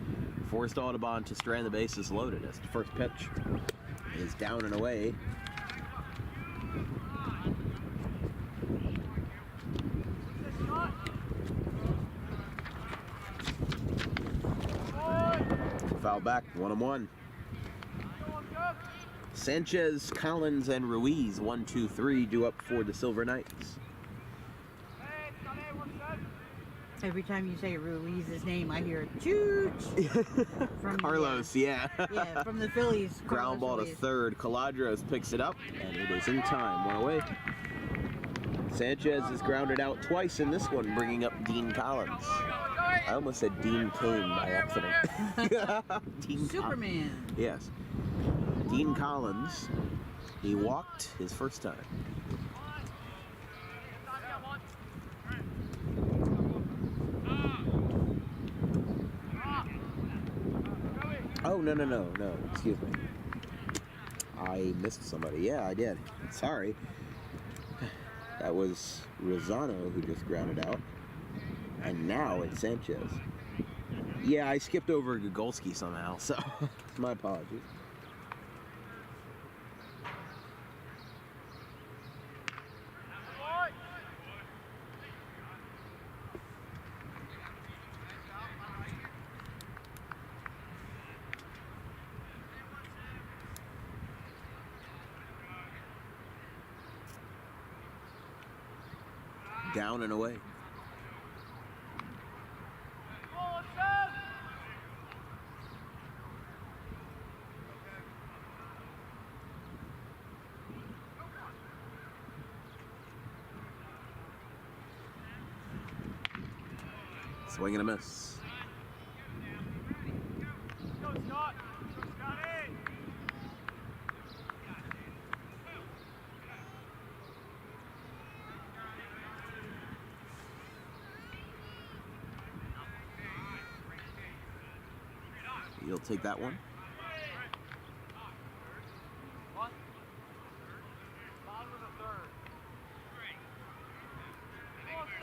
forced Audubon to strand the bases loaded as the first pitch is down and away. Foul back, 1-1. Sanchez, Collins, and Ruiz, 1, 2, 3, due up for the Silver Knights. Every time you say Ruiz's name, I hear chooch from Carlos, yeah. Yeah, from the Phillies. Ground ball to third. Caladros picks it up, and it is in time. 1 away. Sanchez is grounded out twice in this one, bringing up Dean Collins. I almost said Dean Kane by accident. Dean Superman. Yes. Dean Collins, he walked his first time. Oh, no, excuse me. I missed somebody. Yeah, I did. Sorry. That was Rosano who just grounded out. And now it's Sanchez. Yeah, I skipped over Gogolski somehow, so my apologies. Down and away. Swing and a miss. You'll take that one.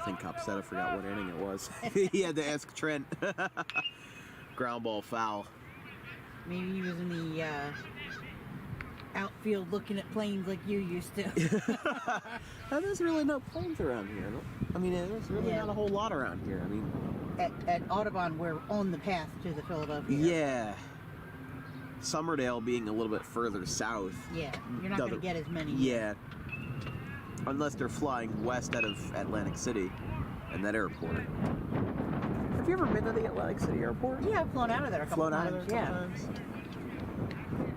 I think Copsetta forgot what inning it was. He had to ask Trent. Ground ball foul. Maybe he was in the outfield looking at planes like you used to. There's really no planes around here. I mean, there's really not a whole lot around here. I mean, at Audubon, we're on the path to the Philadelphia. Yeah. Summerdale being a little bit further south. Yeah, you're not going to get as many. Yeah. Unless they're flying west out of Atlantic City and that airport. Have you ever been to the Atlantic City airport? Yeah, I've flown out of there a couple times. Times.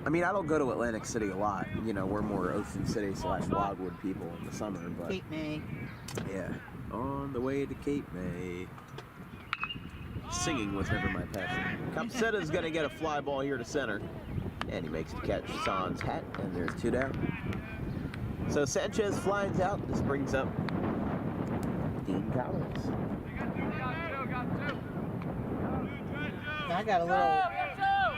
I mean, I don't go to Atlantic City a lot. You know, we're more Ocean City / Wildwood people in the summer. But Cape May. Yeah. On the way to Cape May. Singing was never my passion. Copsetta's going to get a fly ball here to center. And he makes the catch. San's hat, and there's 2 down. So Sanchez flies out. This brings up Dean Collins. I got a little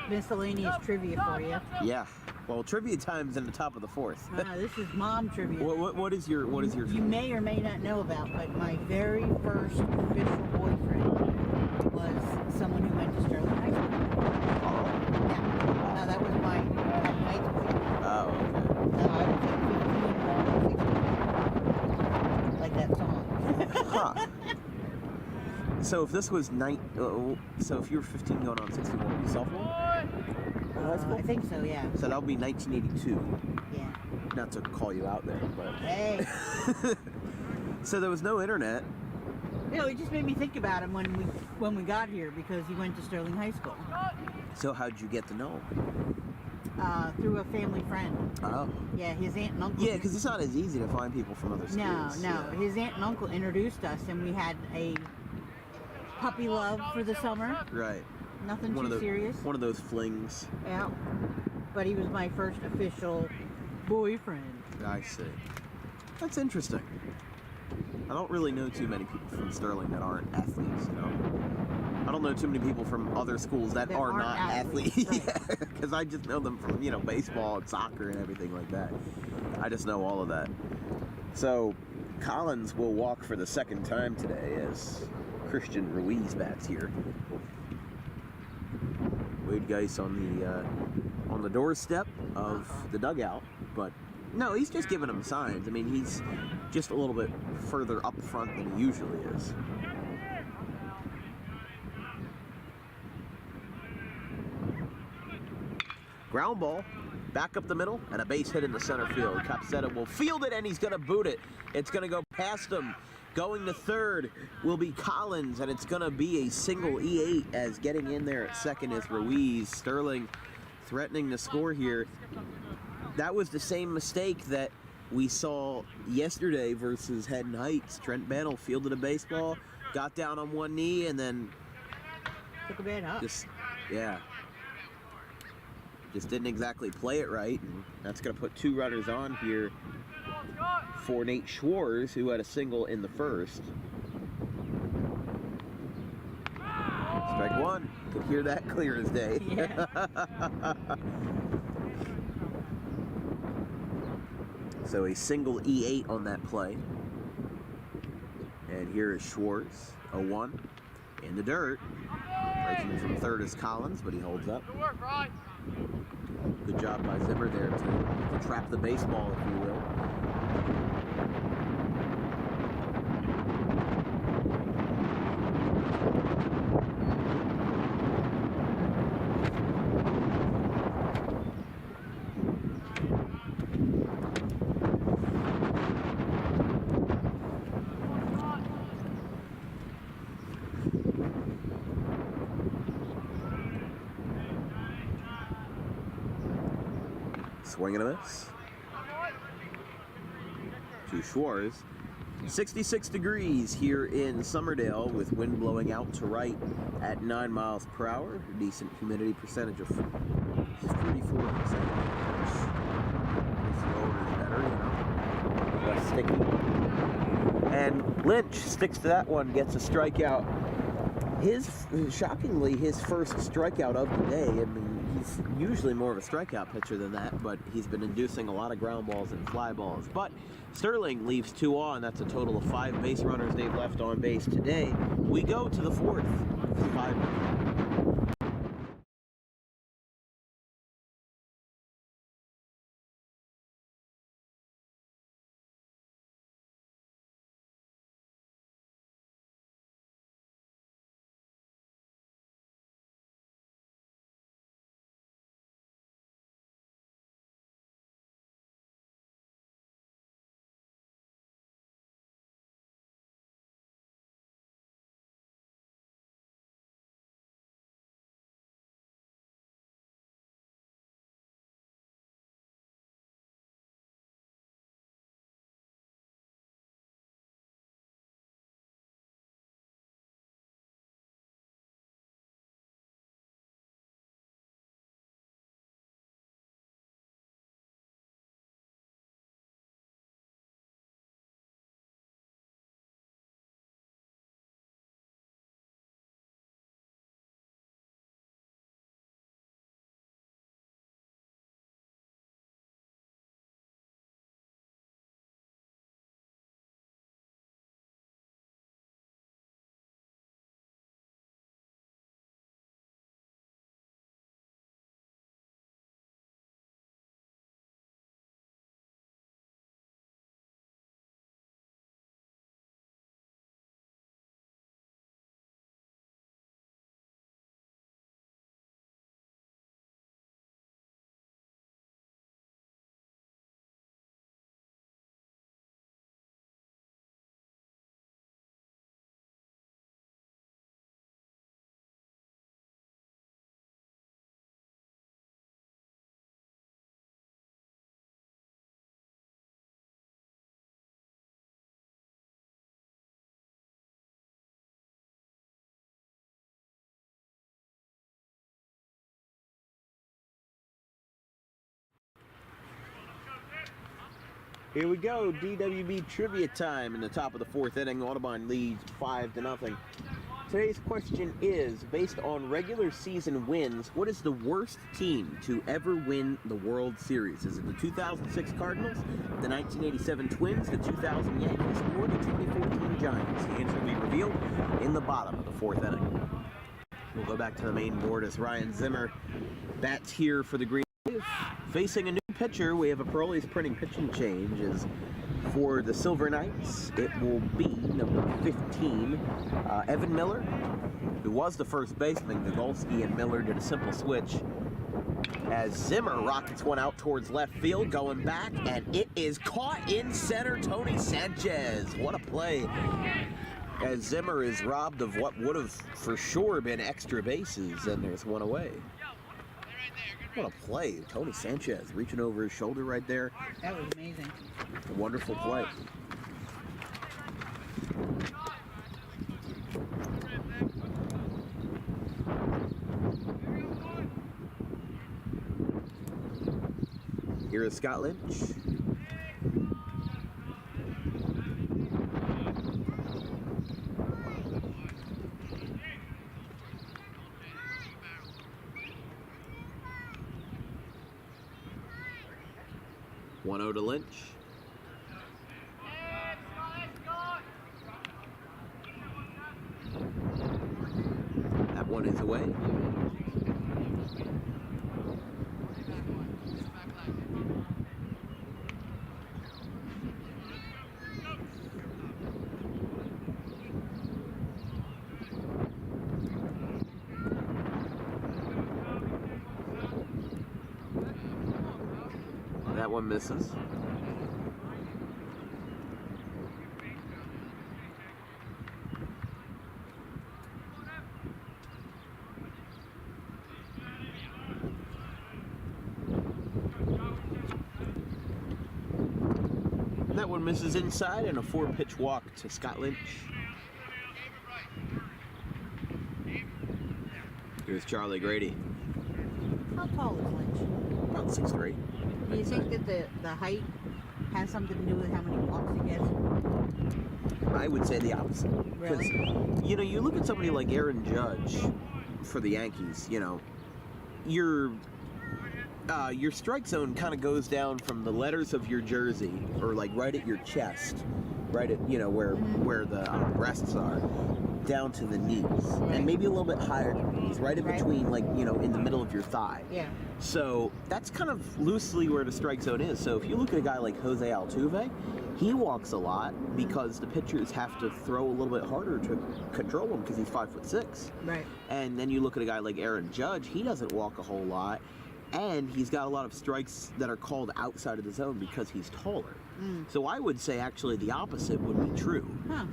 miscellaneous trivia for you. Yeah. Well, trivia time's in the top of the 4th. This is mom trivia. What is your You may or may not know about, but my very first official boyfriend was someone who went to Sterling High School. Yeah. That was my high school. Oh, okay. I was like 15, 16. Like that song. Huh. So if this was so if you were 15 going on 16, what were you, sophomore? I think so, yeah. So that would be 1982. Yeah. Not to call you out there, but Hey. So there was no internet. You know, it just made me think about him when we got here because he went to Sterling High School. So how'd you get to know him? Through a family friend. Oh. Yeah, his aunt and uncle. Yeah, because it's not as easy to find people from other schools. No. Yeah. His aunt and uncle introduced us, and we had a puppy love for the summer. Right. Nothing too serious. One of those flings. Yeah. But he was my first official boyfriend. I see. That's interesting. I don't really know too many people from Sterling that aren't athletes, you know. I don't know too many people from other schools that are not athletes. Because I just know them from, baseball and soccer and everything like that. I just know all of that. So, Collins will walk for the second time today as Christian Ruiz bats here. Wade Geis on the doorstep of the dugout, but no, he's just giving him signs. I mean, he's just a little bit further up front than he usually is. Ground ball, back up the middle, and a base hit in the center field. Copsetta will field it, and he's going to boot it. It's going to go past him. Going to third will be Collins, and it's going to be a single E8 as getting in there at second is Ruiz. Sterling threatening to score here. That was the same mistake that we saw yesterday versus Haddon Heights. Trent Bannell fielded a baseball, got down on one knee, and then took a bad hop. Just didn't exactly play it right, and that's going to put 2 runners on here for Nate Schwartz, who had a single in the first. Strike 1. Could hear that clear as day. Yeah. So a single E8 on that play. And here is Schwartz, 0-1, in the dirt. Breaking from third is Collins, but he holds up. Good work, Ryan. Good job by Zimmer there to trap the baseball, if you will. Swing and a miss. To Schwartz. 66 degrees here in Summerdale with wind blowing out to right at 9 miles per hour. Decent humidity percentage of 44%. Slower is better, less sticky. And Lynch sticks to that one, gets a strikeout. Shockingly, his first strikeout of the day. I mean, He's usually more of a strikeout pitcher than that, but he's been inducing a lot of ground balls and fly balls. But Sterling leaves 2 on. That's a total of 5 base runners they've left on base today. We go to the 4th. 5. Here we go, DWB trivia time in the top of the 4th inning. Audubon leads 5-0. Today's question is, based on regular season wins, what is the worst team to ever win the World Series? Is it the 2006 Cardinals, the 1987 Twins, the 2000 Yankees, or the 2014 Giants? The answer will be revealed in the bottom of the 4th inning. We'll go back to the main board as Ryan Zimmer bats here for the Green Wave. Facing a new pitcher, we have a Parolee's printing pitching change. Is for the Silver Knights, it will be number 15, Evan Miller, who was the first baseman. Gogolski and Miller did a simple switch. As Zimmer rockets one out towards left field, going back, and it is caught in center. Tony Sanchez, what a play. As Zimmer is robbed of what would have for sure been extra bases, and there's one away. What a play. Tony Sanchez reaching over his shoulder right there. That was amazing. A wonderful play. Here is Scott Lynch. One 0 to Lynch. That one is away. That one misses. That one misses inside, and a 4-pitch walk to Scott Lynch. Here's Charlie Grady. How tall is Lynch? About 6'3". Do you think that the height has something to do with how many walks he gets? I would say the opposite. Really? 'Cause, you know, you look at somebody like Aaron Judge for the Yankees, you know, you're your strike zone kind of goes down from the letters of your jersey, or like right at your chest, right at where the breasts are, down to the knees, and maybe a little bit higher than the knees, right in between, like in the middle of your thigh. Yeah. So that's kind of loosely where the strike zone is. So if you look at a guy like Jose Altuve, he walks a lot because the pitchers have to throw a little bit harder to control him because he's 5'6". Right. And then you look at a guy like Aaron Judge, he doesn't walk a whole lot, and he's got a lot of strikes that are called outside of the zone because he's taller. So I would say actually the opposite would be true. Huh.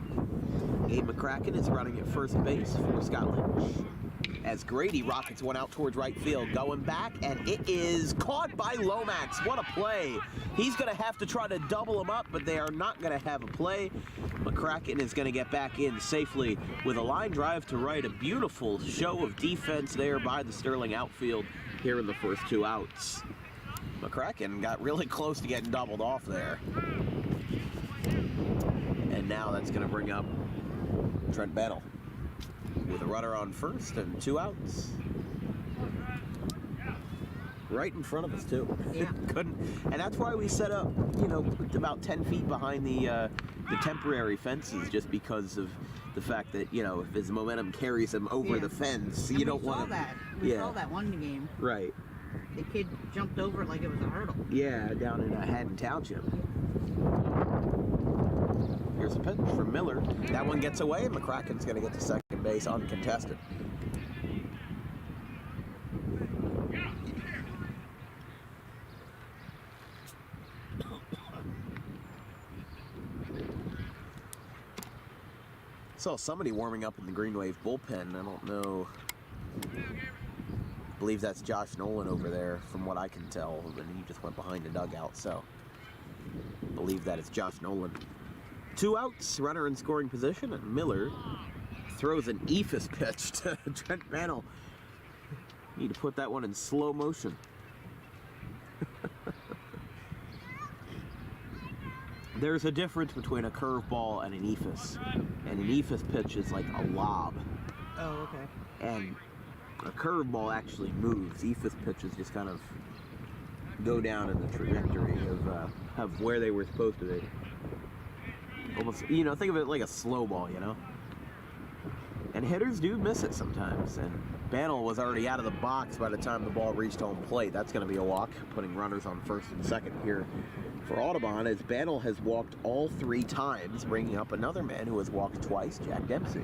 Abe McCracken is running at first base for Scott Lynch, as Grady rockets one out towards right field, going back, and it is caught by Lomax. What a play. He's going to have to try to double him up, but they are not going to have a play. McCracken is going to get back in safely with a line drive to right. A beautiful show of defense there by the Sterling outfield here in the first 2 outs. McCracken got really close to getting doubled off there. And now that's going to bring up Trent Bennell with a runner on first and 2 outs. Right in front of us too. Yeah. And that's why we set up, about 10 feet behind the temporary fences, just because of the fact that if his momentum carries him over the fence, you don't want to. We saw that one game. Right. The kid jumped over it like it was a hurdle. Yeah, down in Haddon Township. Here's a pitch from Miller. That one gets away, and McCracken's going to get to second base uncontested. Saw somebody warming up in the Green Wave bullpen. I don't know. I believe that's Josh Nolan over there, from what I can tell. And he just went behind the dugout, so I believe that is Josh Nolan. 2 outs, runner in scoring position, and Miller throws an eephus pitch to Trent Bennell. Need to put that one in slow motion. There's a difference between a curveball and an eephus. And an eephus pitch is like a lob. Oh, okay. And a curveball actually moves. Eephus pitches just kind of go down in the trajectory of where they were supposed to be. Almost, think of it like a slow ball, And hitters do miss it sometimes. And Bannell was already out of the box by the time the ball reached home plate. That's going to be a walk, putting runners on first and second here for Audubon, as Bannell has walked all 3 times, bringing up another man who has walked twice, Jack Dempsey.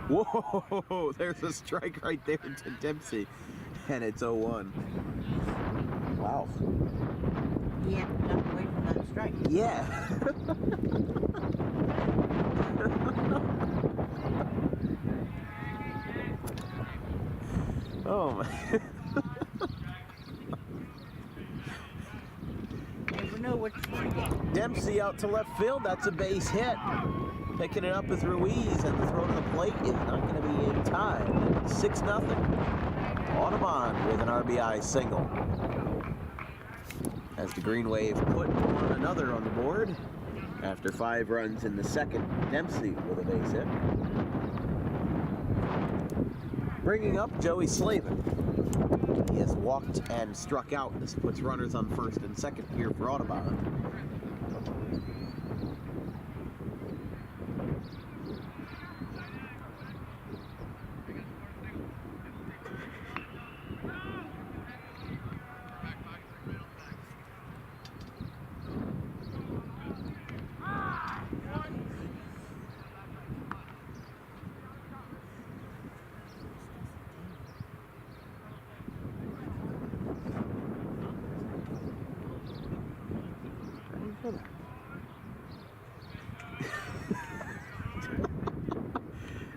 Whoa, there's a strike right there to Dempsey, and it's 0-1. Wow. He had to duck away from that strike. Yeah. Oh my. Never know what you're going to get. Dempsey out to left field, that's a base hit. Picking it up is Ruiz, and the throw to the plate is not going to be in time. 6-0. Audubon with an RBI single. As the Green Wave put one another on the board. After 5 runs in the second, Dempsey with a base hit. Bringing up Joey Slavin. He has walked and struck out. This puts runners on first and second here for Audubon.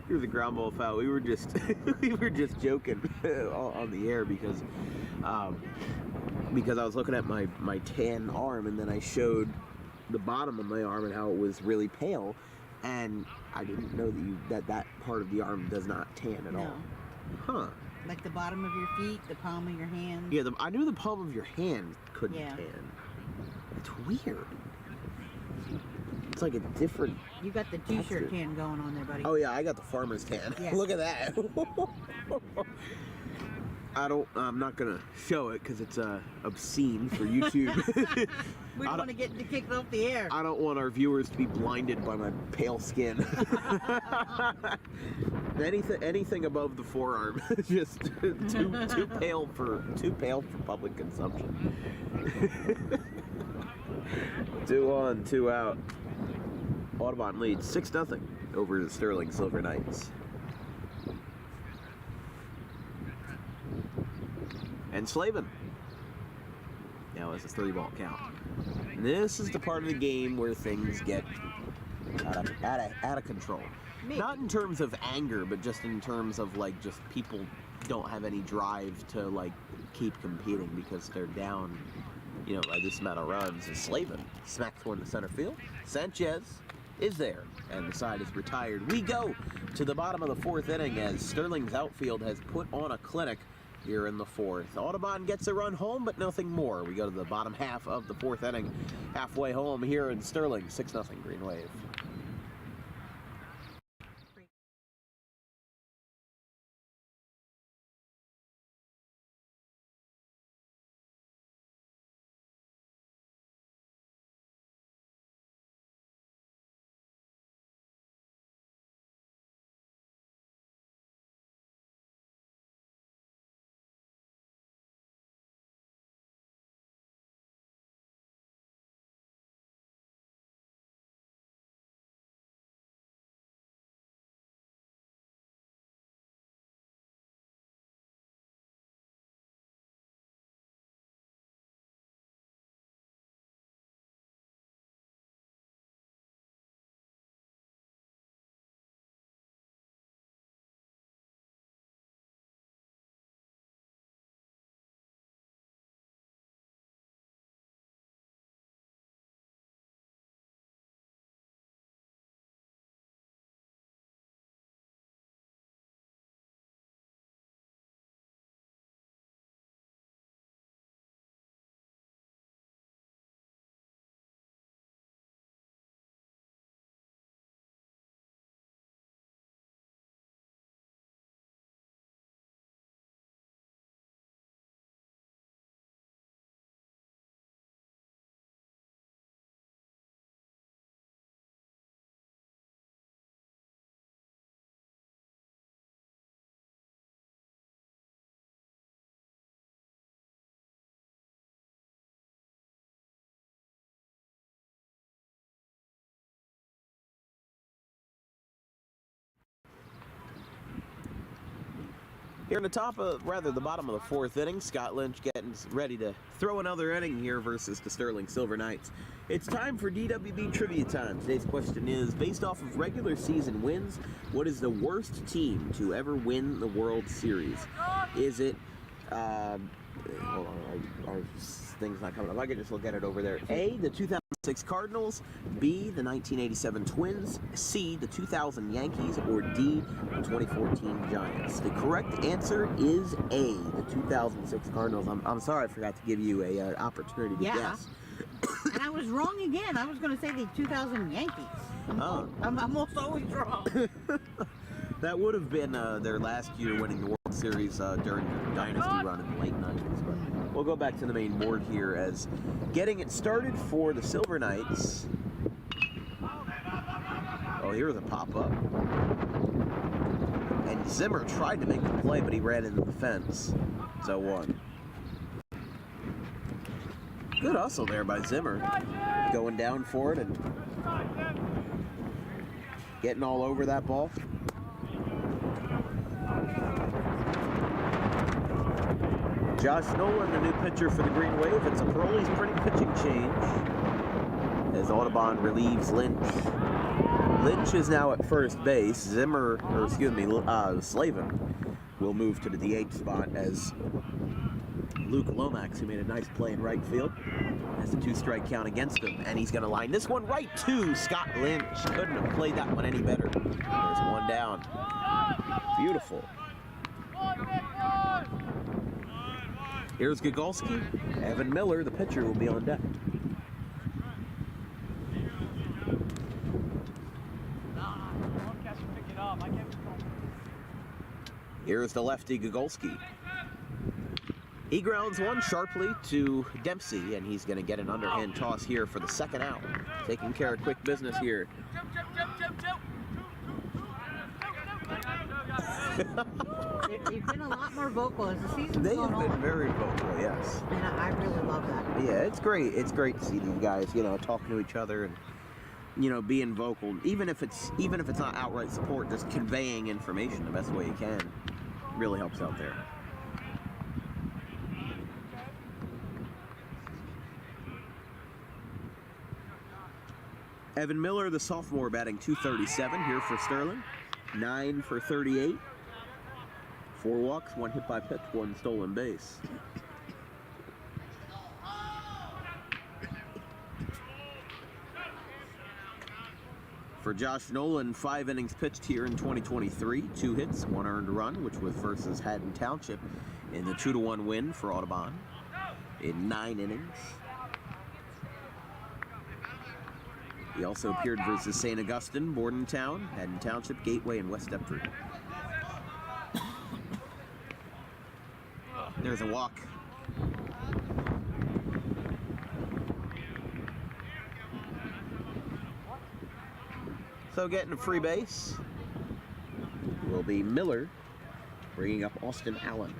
Here's a ground ball foul. We were just joking on the air because I was looking at my tan arm, and then I showed the bottom of my arm and how it was really pale, And I didn't know that part of the arm does not tan at No. all. Huh. Like the bottom of your feet, the palm of your hand. Yeah, I knew the palm of your hand couldn't Yeah. tan. It's weird. It's like a different... You got the t-shirt tan going on there, buddy. Oh yeah, I got the farmer's tan. Yeah. Look at that. I'm not gonna show it because it's obscene for YouTube. We don't want to get kicked off the air. I don't want our viewers to be blinded by my pale skin. Anything above the forearm, just too pale for public consumption. 2 on, 2 out. Audubon leads 6-0 over the Sterling Silver Knights. And Slavin. Now it's a 3-ball count. And this is the part of the game where things get out of control. Maybe. Not in terms of anger, but just in terms of like just people don't have any drive to like keep competing because they're down, you know, by this amount of runs. And Slavin smacks one to center field. Sanchez is there, and the side is retired. We go to the bottom of the 4th inning as Sterling's outfield has put on a clinic here in the 4th. Audubon gets a run home, but nothing more. We go to the bottom half of the 4th inning, halfway home here in Sterling, 6-0 Green Wave. Here in the bottom of the 4th inning, Scott Lynch getting ready to throw another inning here versus the Sterling Silver Knights. It's time for DWB Trivia Time. Today's question is, based off of regular season wins, what is the worst team to ever win the World Series? Is it, hold on, our thing's not coming up. I can just look at it over there. A, the 2006 Cardinals, B, the 1987 Twins, C, the 2000 Yankees, or D, the 2014 Giants. The correct answer is A, the 2006 Cardinals. I'm sorry I forgot to give you an opportunity to guess. And I was wrong again. I was going to say the 2000 Yankees. I'm almost always wrong. That would have been their last year winning the World Series during their dynasty run in the late 90s. But we'll go back to the main board here as getting it started for the Silver Knights. Oh, here's a pop-up. And Zimmer tried to make the play, but he ran into the fence. So 1. Good hustle there by Zimmer. Going down for it and getting all over that ball. Josh Nolan, the new pitcher for the Green Wave. It's a Parole's pretty pitching change as Audubon relieves Lynch. Lynch is now at first base. Slavin will move to the DH spot as Luke Lomax, who made a nice play in right field. Has a 2-strike count against him, and he's going to line this one right to Scott Lynch. Couldn't have played that one any better. There's one down. Beautiful. Here's Gogolski. Evan Miller, the pitcher, will be on deck. Here's the lefty Gogolski. He grounds one sharply to Dempsey, and he's going to get an underhand toss here for the second out. Taking care of quick business here. They've been a lot more vocal as the season's They gone have been on. very vocal, yes. And I really love that. Yeah, it's great. It's great to see these guys, talking to each other and, being vocal. Even if it's not outright support, just conveying information the best way you can really helps out there. Evan Miller, the sophomore, batting .237 here for Sterling. 9 for 38. 4 walks, 1 hit by pitch, 1 stolen base. For Josh Nolan, 5 innings pitched here in 2023. 2 hits, 1 earned run, which was versus Haddon Township in the 2-1 win for Audubon in 9 innings. He also appeared versus St. Augustine, Bordentown, Haddon Township, Gateway, and West Deptford. There's a walk. So getting a free base will be Miller, bringing up Austin Allen.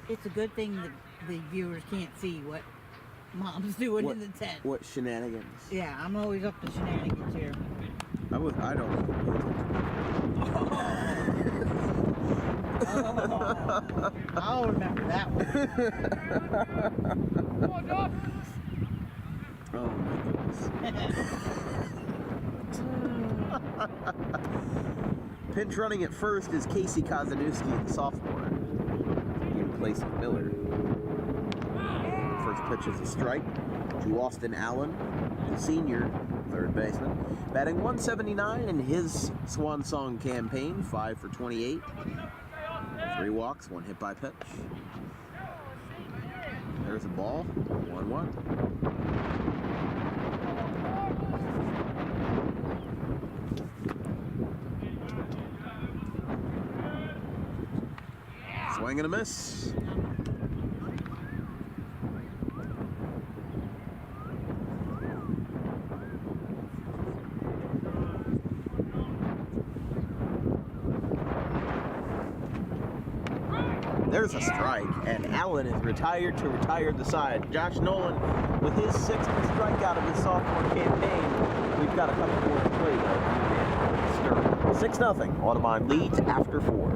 It's a good thing that the viewers can't see what Mom's doing in the tent. What shenanigans? Yeah, I'm always up to shenanigans here. I don't I'll remember that one. Oh my goodness. Pinch running at first is Casey Kozanowski, the sophomore, in place of Miller. First pitch is a strike to Austin Allen, the senior third baseman, batting .179 in his swan song campaign. 5 for 28, 3 walks, 1 hit by pitch. There's a ball, 1-1. Swing and a miss. There's a strike, and Allen is retired to retire the side. Josh Nolan with his 6th strikeout of his sophomore campaign. We've got a couple more to play, though. 6-0. Audubon leads after 4.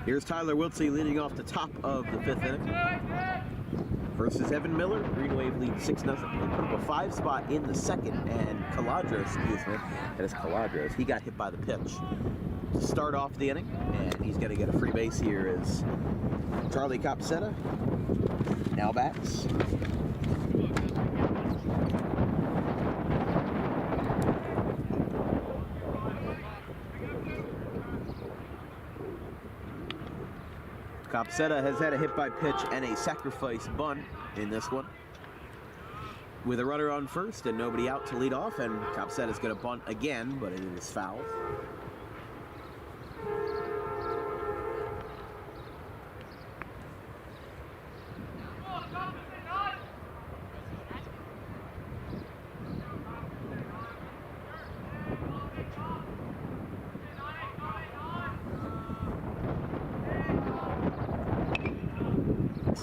Here's Tyler Wiltsey leading off the top of the 5th inning versus Evan Miller. Green Wave leads 6-0. They put up a 5 spot in the 2nd, and Caladros, that is Caladros, he got hit by the pitch to start off the inning, and he's going to get a free base here as Charlie Copsetta now bats. Copsetta has had a hit by pitch and a sacrifice bunt in this one. With a runner on first and nobody out to lead off, and Copsetta's going to bunt again, but it is foul.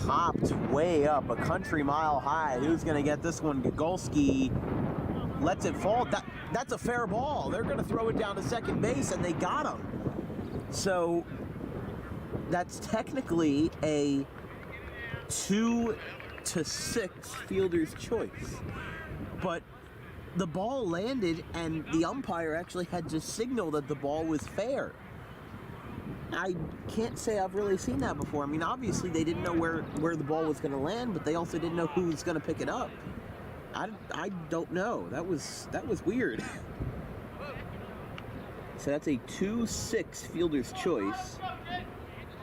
Popped way up, a country mile high. Who's going to get this one? Gogolski lets it fall. That's a fair ball. They're going to throw it down to second base, and they got him. So that's technically a 2-6 fielder's choice. But the ball landed, and the umpire actually had to signal that the ball was fair. I can't say I've really seen that before. I mean, obviously they didn't know where the ball was going to land, but they also didn't know who was going to pick it up. I don't know. That was weird. So that's a 2-6 fielder's choice,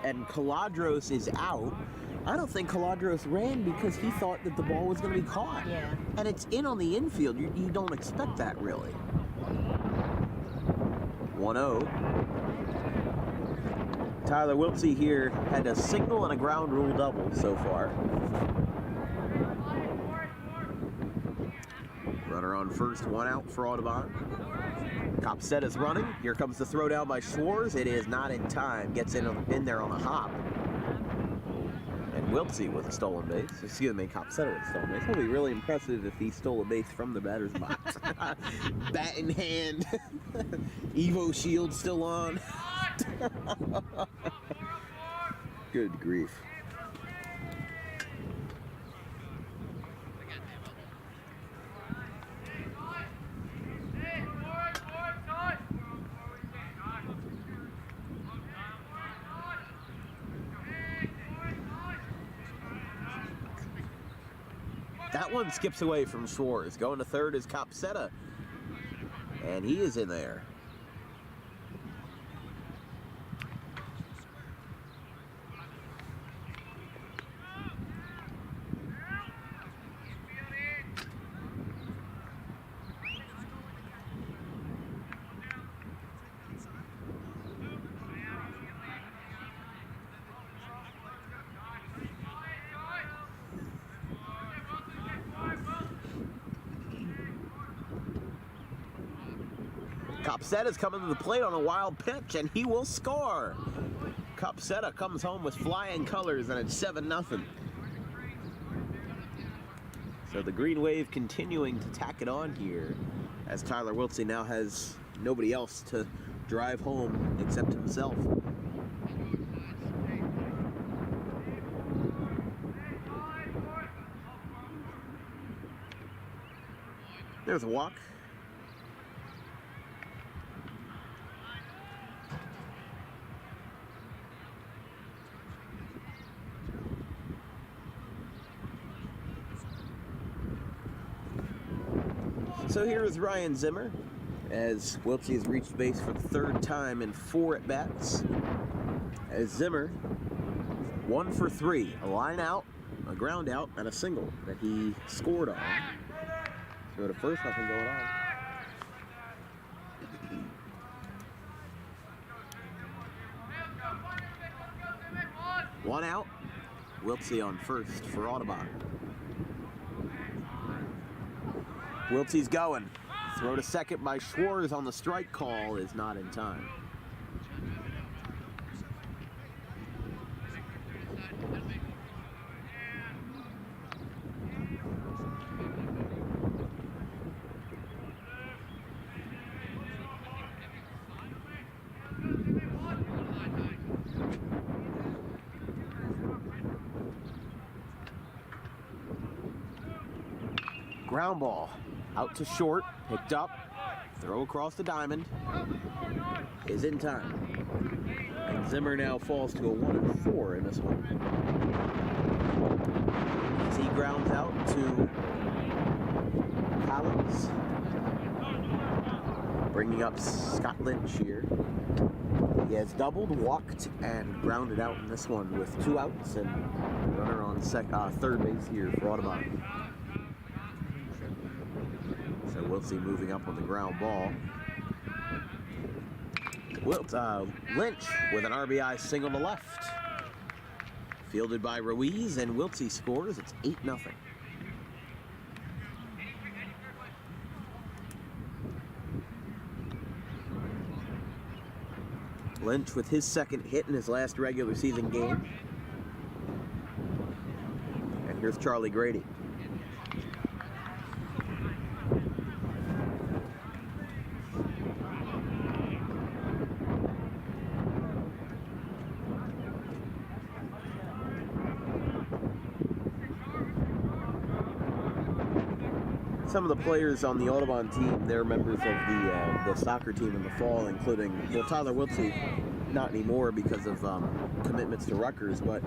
and Caladros is out. I don't think Caladros ran because he thought that the ball was going to be caught. Yeah. And it's in on the infield. You don't expect that, really. 1-0. Tyler Wiltsey here had a single and a ground rule double so far. Runner on first, 1 out for Audubon. Copsetta's running. Here comes the throw down by Schwartz. It is not in time. Gets in there on a hop. And Wiltsey with a stolen base. Excuse me, Copsetta with a stolen base. It would be really impressive if he stole a base from the batter's box. Bat in hand. Evo shield still on. Good grief. That one skips away from Schwartz. Going to third is Copsetta. And he is in there. Copsetta's coming to the plate on a wild pitch, and he will score. Copsetta comes home with flying colors, and it's 7-0. So the Green Wave continuing to tack it on here, as Tyler Wiltsey now has nobody else to drive home except himself. There's a walk. So here is Ryan Zimmer, as Wiltsey has reached base for the 3rd time in 4 at-bats. As Zimmer, 1 for 3, a line out, a ground out, and a single that he scored on. So at first, nothing going on. One out, Wiltsey on first for Audubon. Wiltsey's going. Throw to second by Schwartz on the strike call is not in time. Ground ball out to short, picked up, throw across the diamond, is in time. And Zimmer now falls to a 1-4 in this one. As he grounds out to Collins, bringing up Scott Lynch here. He has doubled, walked, and grounded out in this one with 2 outs and runner on third base here for Audubon. So Wiltsey moving up on the ground ball. Lynch with an RBI single to left. Fielded by Ruiz, and Wiltsey scores. It's 8-0. Lynch with his second hit in his last regular season game. And here's Charlie Grady. Some of the players on the Audubon team, they're members of the soccer team in the fall, including, well, Tyler Wiltsey, not anymore because of commitments to Rutgers, but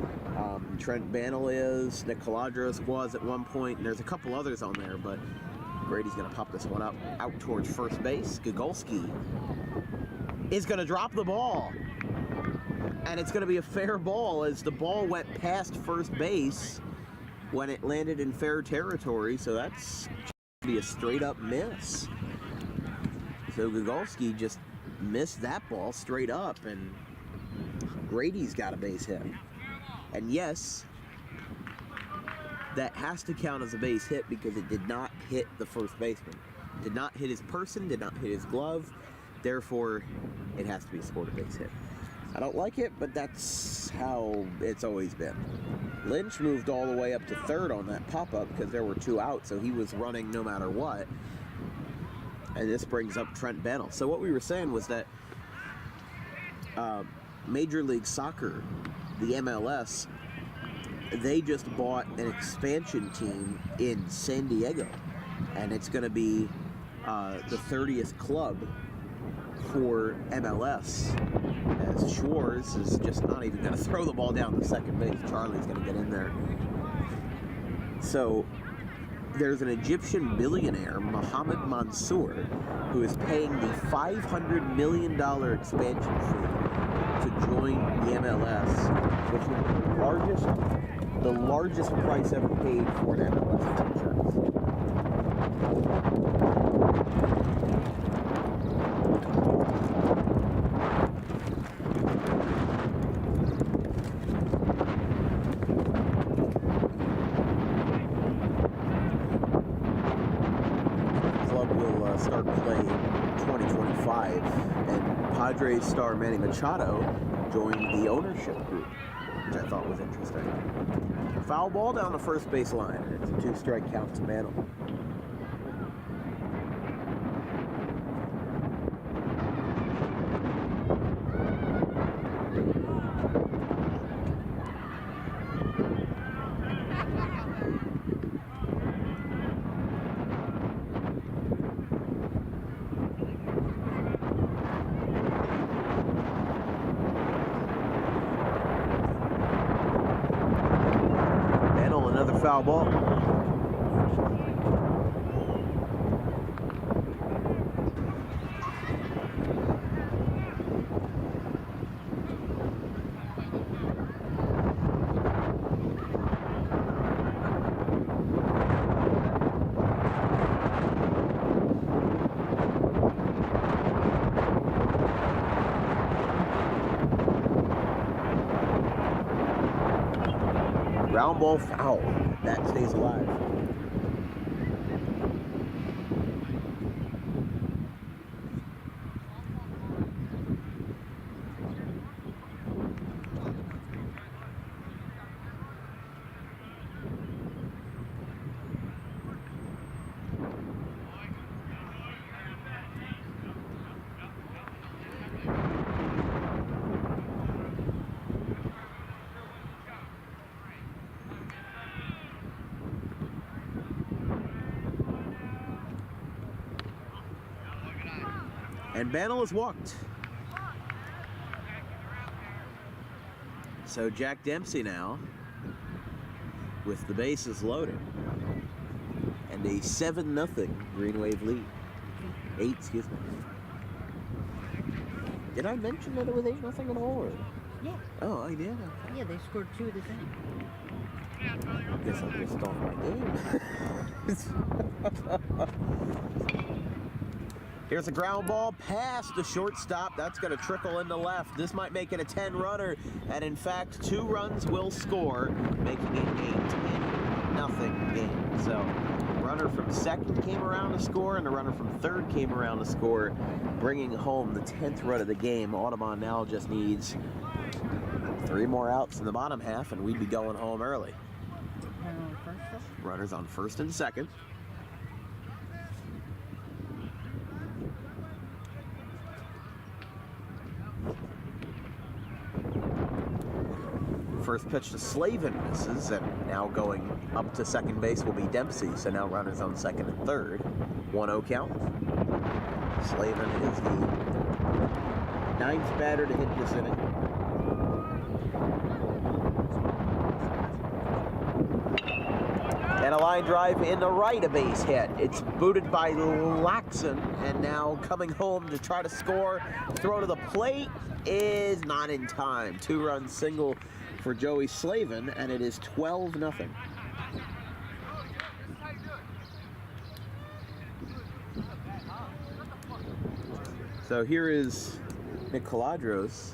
Trent Bantle is, Nick Caladros was at one point, and there's a couple others on there, but Grady's going to pop this one up, out towards first base. Gogolski is going to drop the ball, and it's going to be a fair ball as the ball went past first base when it landed in fair territory, so that's be a straight up miss. So Gogolski just missed that ball straight up, and Grady's got a base hit. And yes, that has to count as a base hit because it did not hit the first baseman. Did not hit his person, did not hit his glove, therefore it has to be scored a base hit. I don't like it, but that's how it's always been. Lynch moved all the way up to third on that pop-up because there were 2 outs, so he was running no matter what. And this brings up Trent Bantle. So what we were saying was that Major League Soccer, the MLS, they just bought an expansion team in San Diego. And it's going to be the 30th club for MLS, as Schwartz is just not even going to throw the ball down to second base. Charlie's going to get in there. So there's an Egyptian billionaire, Mohammed Mansour, who is paying the $500 million expansion fee to join the MLS, which is the largest price ever paid for an MLS franchise. Start playing 2025, and Padres star Manny Machado joined the ownership group, which I thought was interesting. Foul ball down the first base line. It's a 2-strike count to Mantle. Foul ball. Ground ball foul. That stays alive. And Bannell has walked. So Jack Dempsey now with the bases loaded. And a 7-0 Green Wave lead. 8, excuse me. Did I mention that it was 8-0 at all? Or? Yeah. Oh, I did? Okay. Yeah, they scored 2 this inning. Guess I just off my game. Here's a ground ball past the shortstop. That's going to trickle into left. This might make it a 10-runner. And in fact, 2 runs will score, making it a 10-0 game. So, runner from second came around to score, and the runner from third came around to score, bringing home the 10th run of the game. Audubon now just needs 3 more outs in the bottom half, and we'd be going home early. Runners on first and second. First pitch to Slavin misses, and now going up to second base will be Dempsey. So now runners on second and third. 1-0 count. Slavin is the 9th batter to hit this inning. And a line drive in the right, a base hit. It's booted by Laxon, and now coming home to try to score. Throw to the plate is not in time. 2-run single for Joey Slavin, and it is 12-0. So here is Nick Caladros.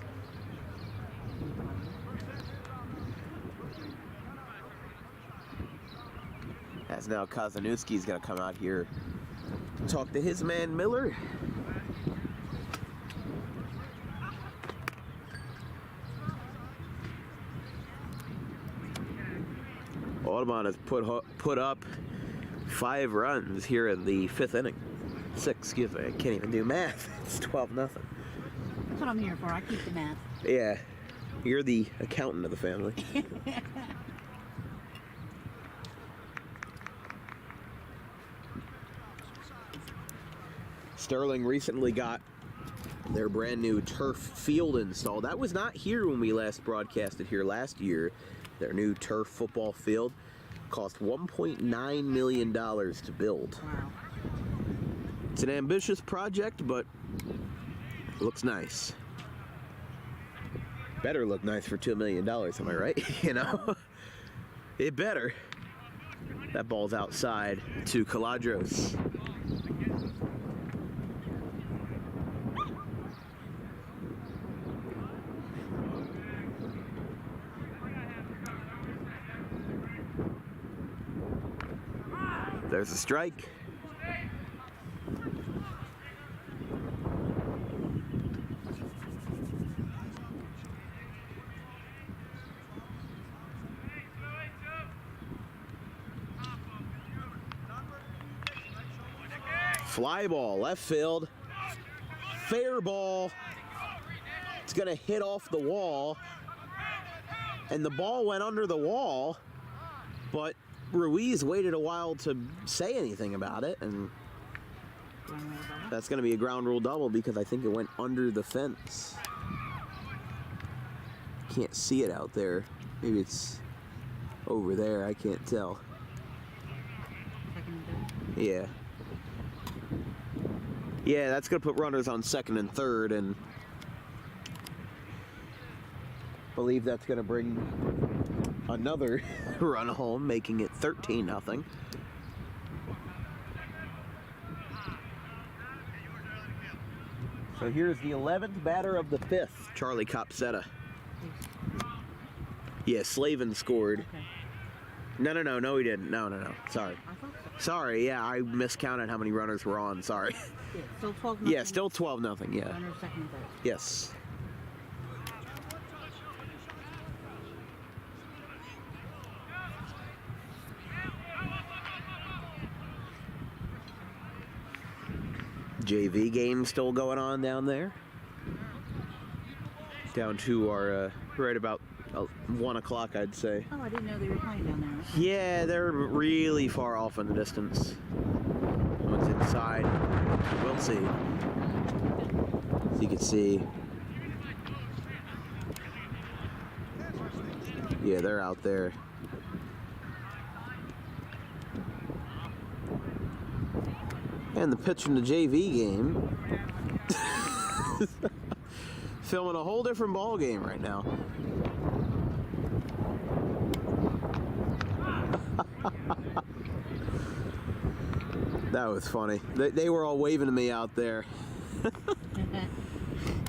As now Kazanowski's going to come out here to talk to his man Miller. Audubon has put up 5 runs here in the 5th inning. 6, excuse me. I can't even do math. It's 12-0. That's what I'm here for. I keep the math. Yeah, you're the accountant of the family. Sterling recently got their brand new turf field installed. That was not here when we last broadcasted here last year. Their new turf football field cost $1.9 million to build. Wow. It's an ambitious project, but it looks nice. Better look nice for $2 million, am I right? You know? It better. That ball's outside to Caladros. There's a strike. Fly ball, left field. Fair ball. It's going to hit off the wall. And the ball went under the wall, but Ruiz waited a while to say anything about it, and that's going to be a ground rule double because I think it went under the fence. Can't see it out there. Maybe it's over there. I can't tell. Yeah. Yeah, that's going to put runners on second and third, and I believe that's going to bring another run home, making it 13-0. So here's the 11th batter of the 5th, Charlie Copsetta. Yeah, Slavin scored. Okay. No, he didn't. No. Sorry. I thought so. Sorry, yeah, I miscounted how many runners were on. Sorry. Yeah, still 12-0. Yeah, still 12-0, yeah. Runner second and third. Yes. JV game still going on down there. Down to our, right about 1 o'clock, I'd say. Oh, I didn't know they were playing down there. Yeah, they're really far off in the distance. One's inside. We'll see. As you can see. Yeah, they're out there. And the pitch from the JV game. Filming a whole different ball game right now. That was funny. They were all waving to me out there.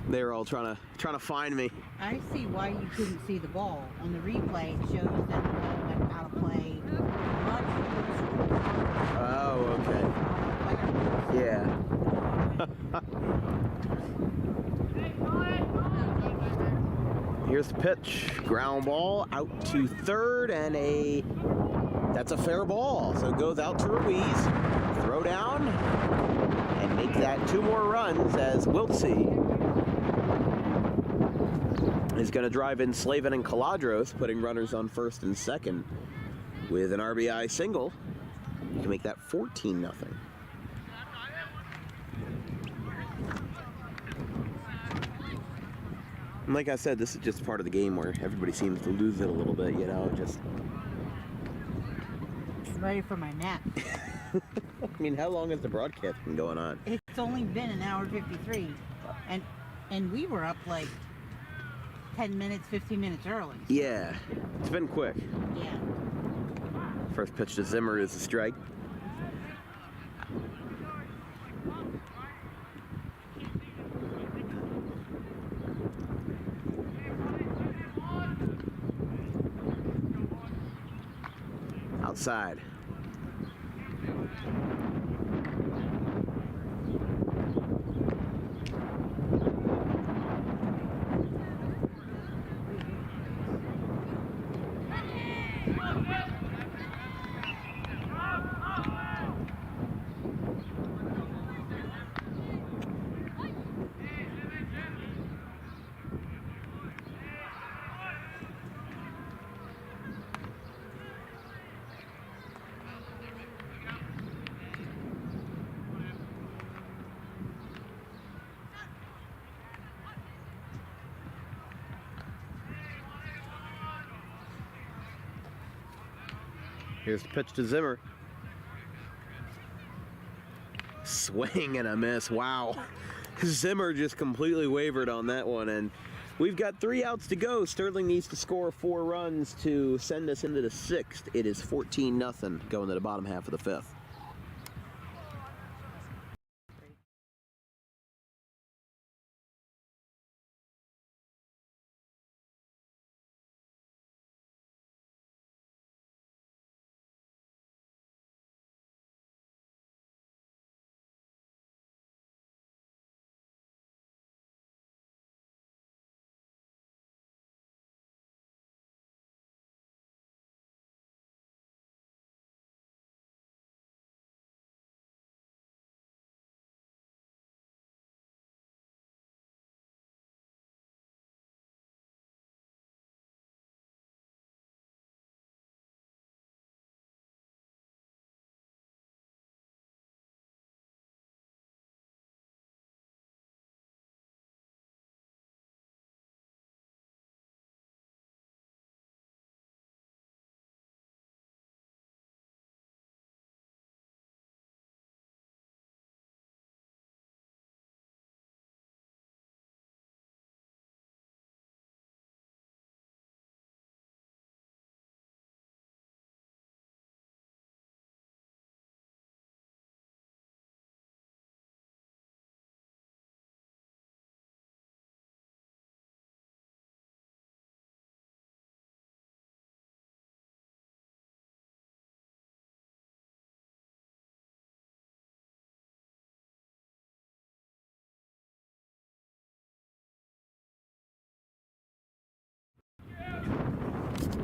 They were all trying to find me. I see why you couldn't see the ball. On the replay, it shows that the ball went out of play much Oh, okay. Yeah. Here's the pitch. Ground ball out to third, and that's a fair ball. So it goes out to Ruiz. Throw down and make that 2 more runs as Wiltsey is going to drive in Slavin and Caladros, putting runners on first and second with an RBI single. You can make that 14-0. And like I said, this is just part of the game where everybody seems to lose it a little bit, you know, just... I'm ready for my nap. I mean, how long has the broadcast been going on? It's only been an hour 53, and we were up like 10 minutes, 15 minutes early. Yeah, it's been quick. Yeah. First pitch to Zimmer is a strike. Outside. Here's the pitch to Zimmer. Swing and a miss. Wow. Zimmer just completely wavered on that one, and we've got 3 outs to go. Sterling needs to score 4 runs to send us into the 6th. It is 14-0 going to the bottom half of the 5th.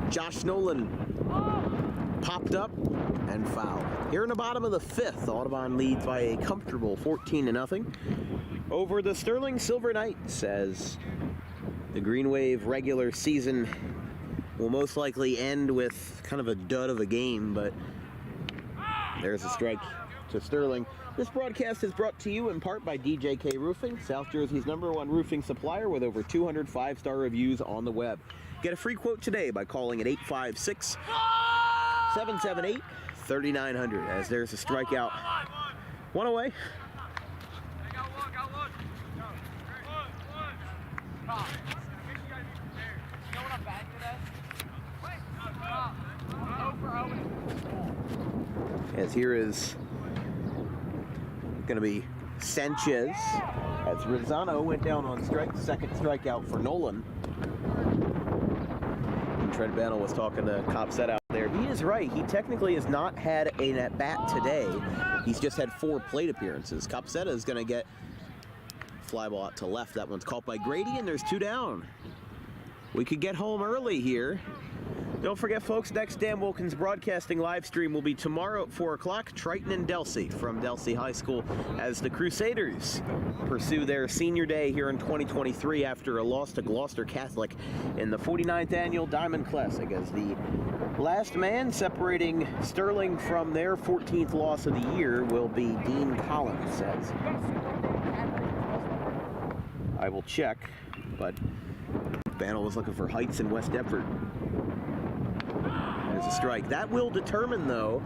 Josh Nolan popped up and fouled. Here in the bottom of the 5th, Audubon leads by a comfortable 14-0 over the Sterling Silver Knights, as the Green Wave regular season will most likely end with kind of a dud of a game, but there's a strike to to Sterling. This broadcast is brought to you in part by DJK Roofing, South Jersey's #1 roofing supplier with over 200 5-star reviews on the web. Get a free quote today by calling at 856-778-3900 as there's a strikeout. One away. As here is going to be Sanchez as Rizano went down on strike, second strikeout for Nolan. And Trent Bantle was talking to Copset out there. He is right. He technically has not had an at-bat today. He's just had 4 plate appearances. Copsetta is going to get fly ball out to left. That one's caught by Grady, and there's 2 down. We could get home early here. Don't forget, folks, next Dan Wilkins broadcasting live stream will be tomorrow at 4 o'clock. Triton and Delsey from Delsey High School as the Crusaders pursue their senior day here in 2023 after a loss to Gloucester Catholic in the 49th Annual Diamond Classic, as the last man separating Sterling from their 14th loss of the year will be Dean Collins. Says I will check, but Bantle was looking for Heights in West Deptford. There's a strike. That will determine, though,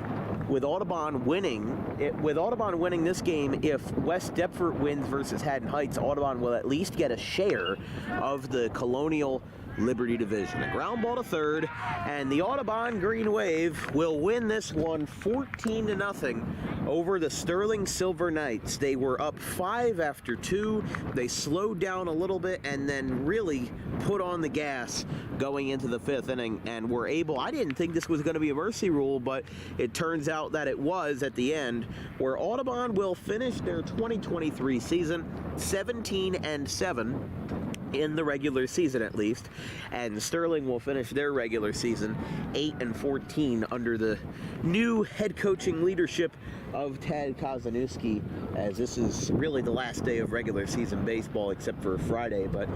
with Audubon winning this game, if West Deptford wins versus Haddon Heights, Audubon will at least get a share of the Colonial Liberty Division. A ground ball to third, and the Audubon Green Wave will win this one 14-0 over the Sterling Silver Knights. They were up 5 after 2. They slowed down a little bit and then really put on the gas going into the 5th inning and were able, I didn't think this was going to be a mercy rule, but it turns out that it was at the end, where Audubon will finish their 2023 season 17-7 in the regular season at least, and Sterling will finish their regular season 8-14 under the new head coaching leadership of Tad Kozanowski, as this is really the last day of regular season baseball except for Friday, but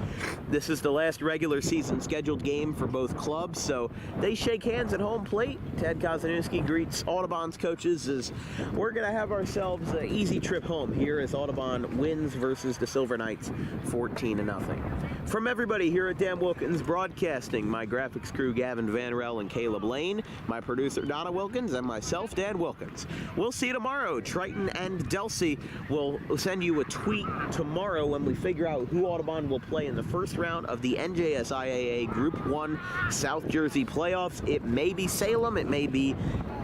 this is the last regular season scheduled game for both clubs, so they shake hands at home plate. Tad Kozanowski greets Audubon's coaches as we're going to have ourselves an easy trip home here as Audubon wins versus the Silver Knights 14-0. From everybody here at Dan Wilkins Broadcasting, my graphics crew Gavin Vanrell and Caleb Lane, my producer Donna Wilkins, and myself, Dan Wilkins. We'll see you tomorrow. Triton and Delsey will send you a tweet tomorrow when we figure out who Audubon will play in the first round of the NJSIAA Group 1 South Jersey playoffs. It may be Salem, it may be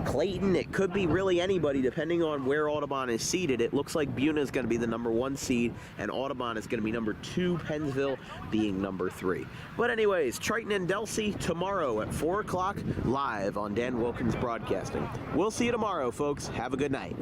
Clayton, it could be really anybody depending on where Audubon is seated. It looks like Buna is going to be the #1 seed and Audubon is going to be #2, Pennsville being #3. But anyways, Triton and Delsey tomorrow at 4 o'clock live on Dan Wilkins Broadcasting. We'll see you tomorrow, folks. Have a good night.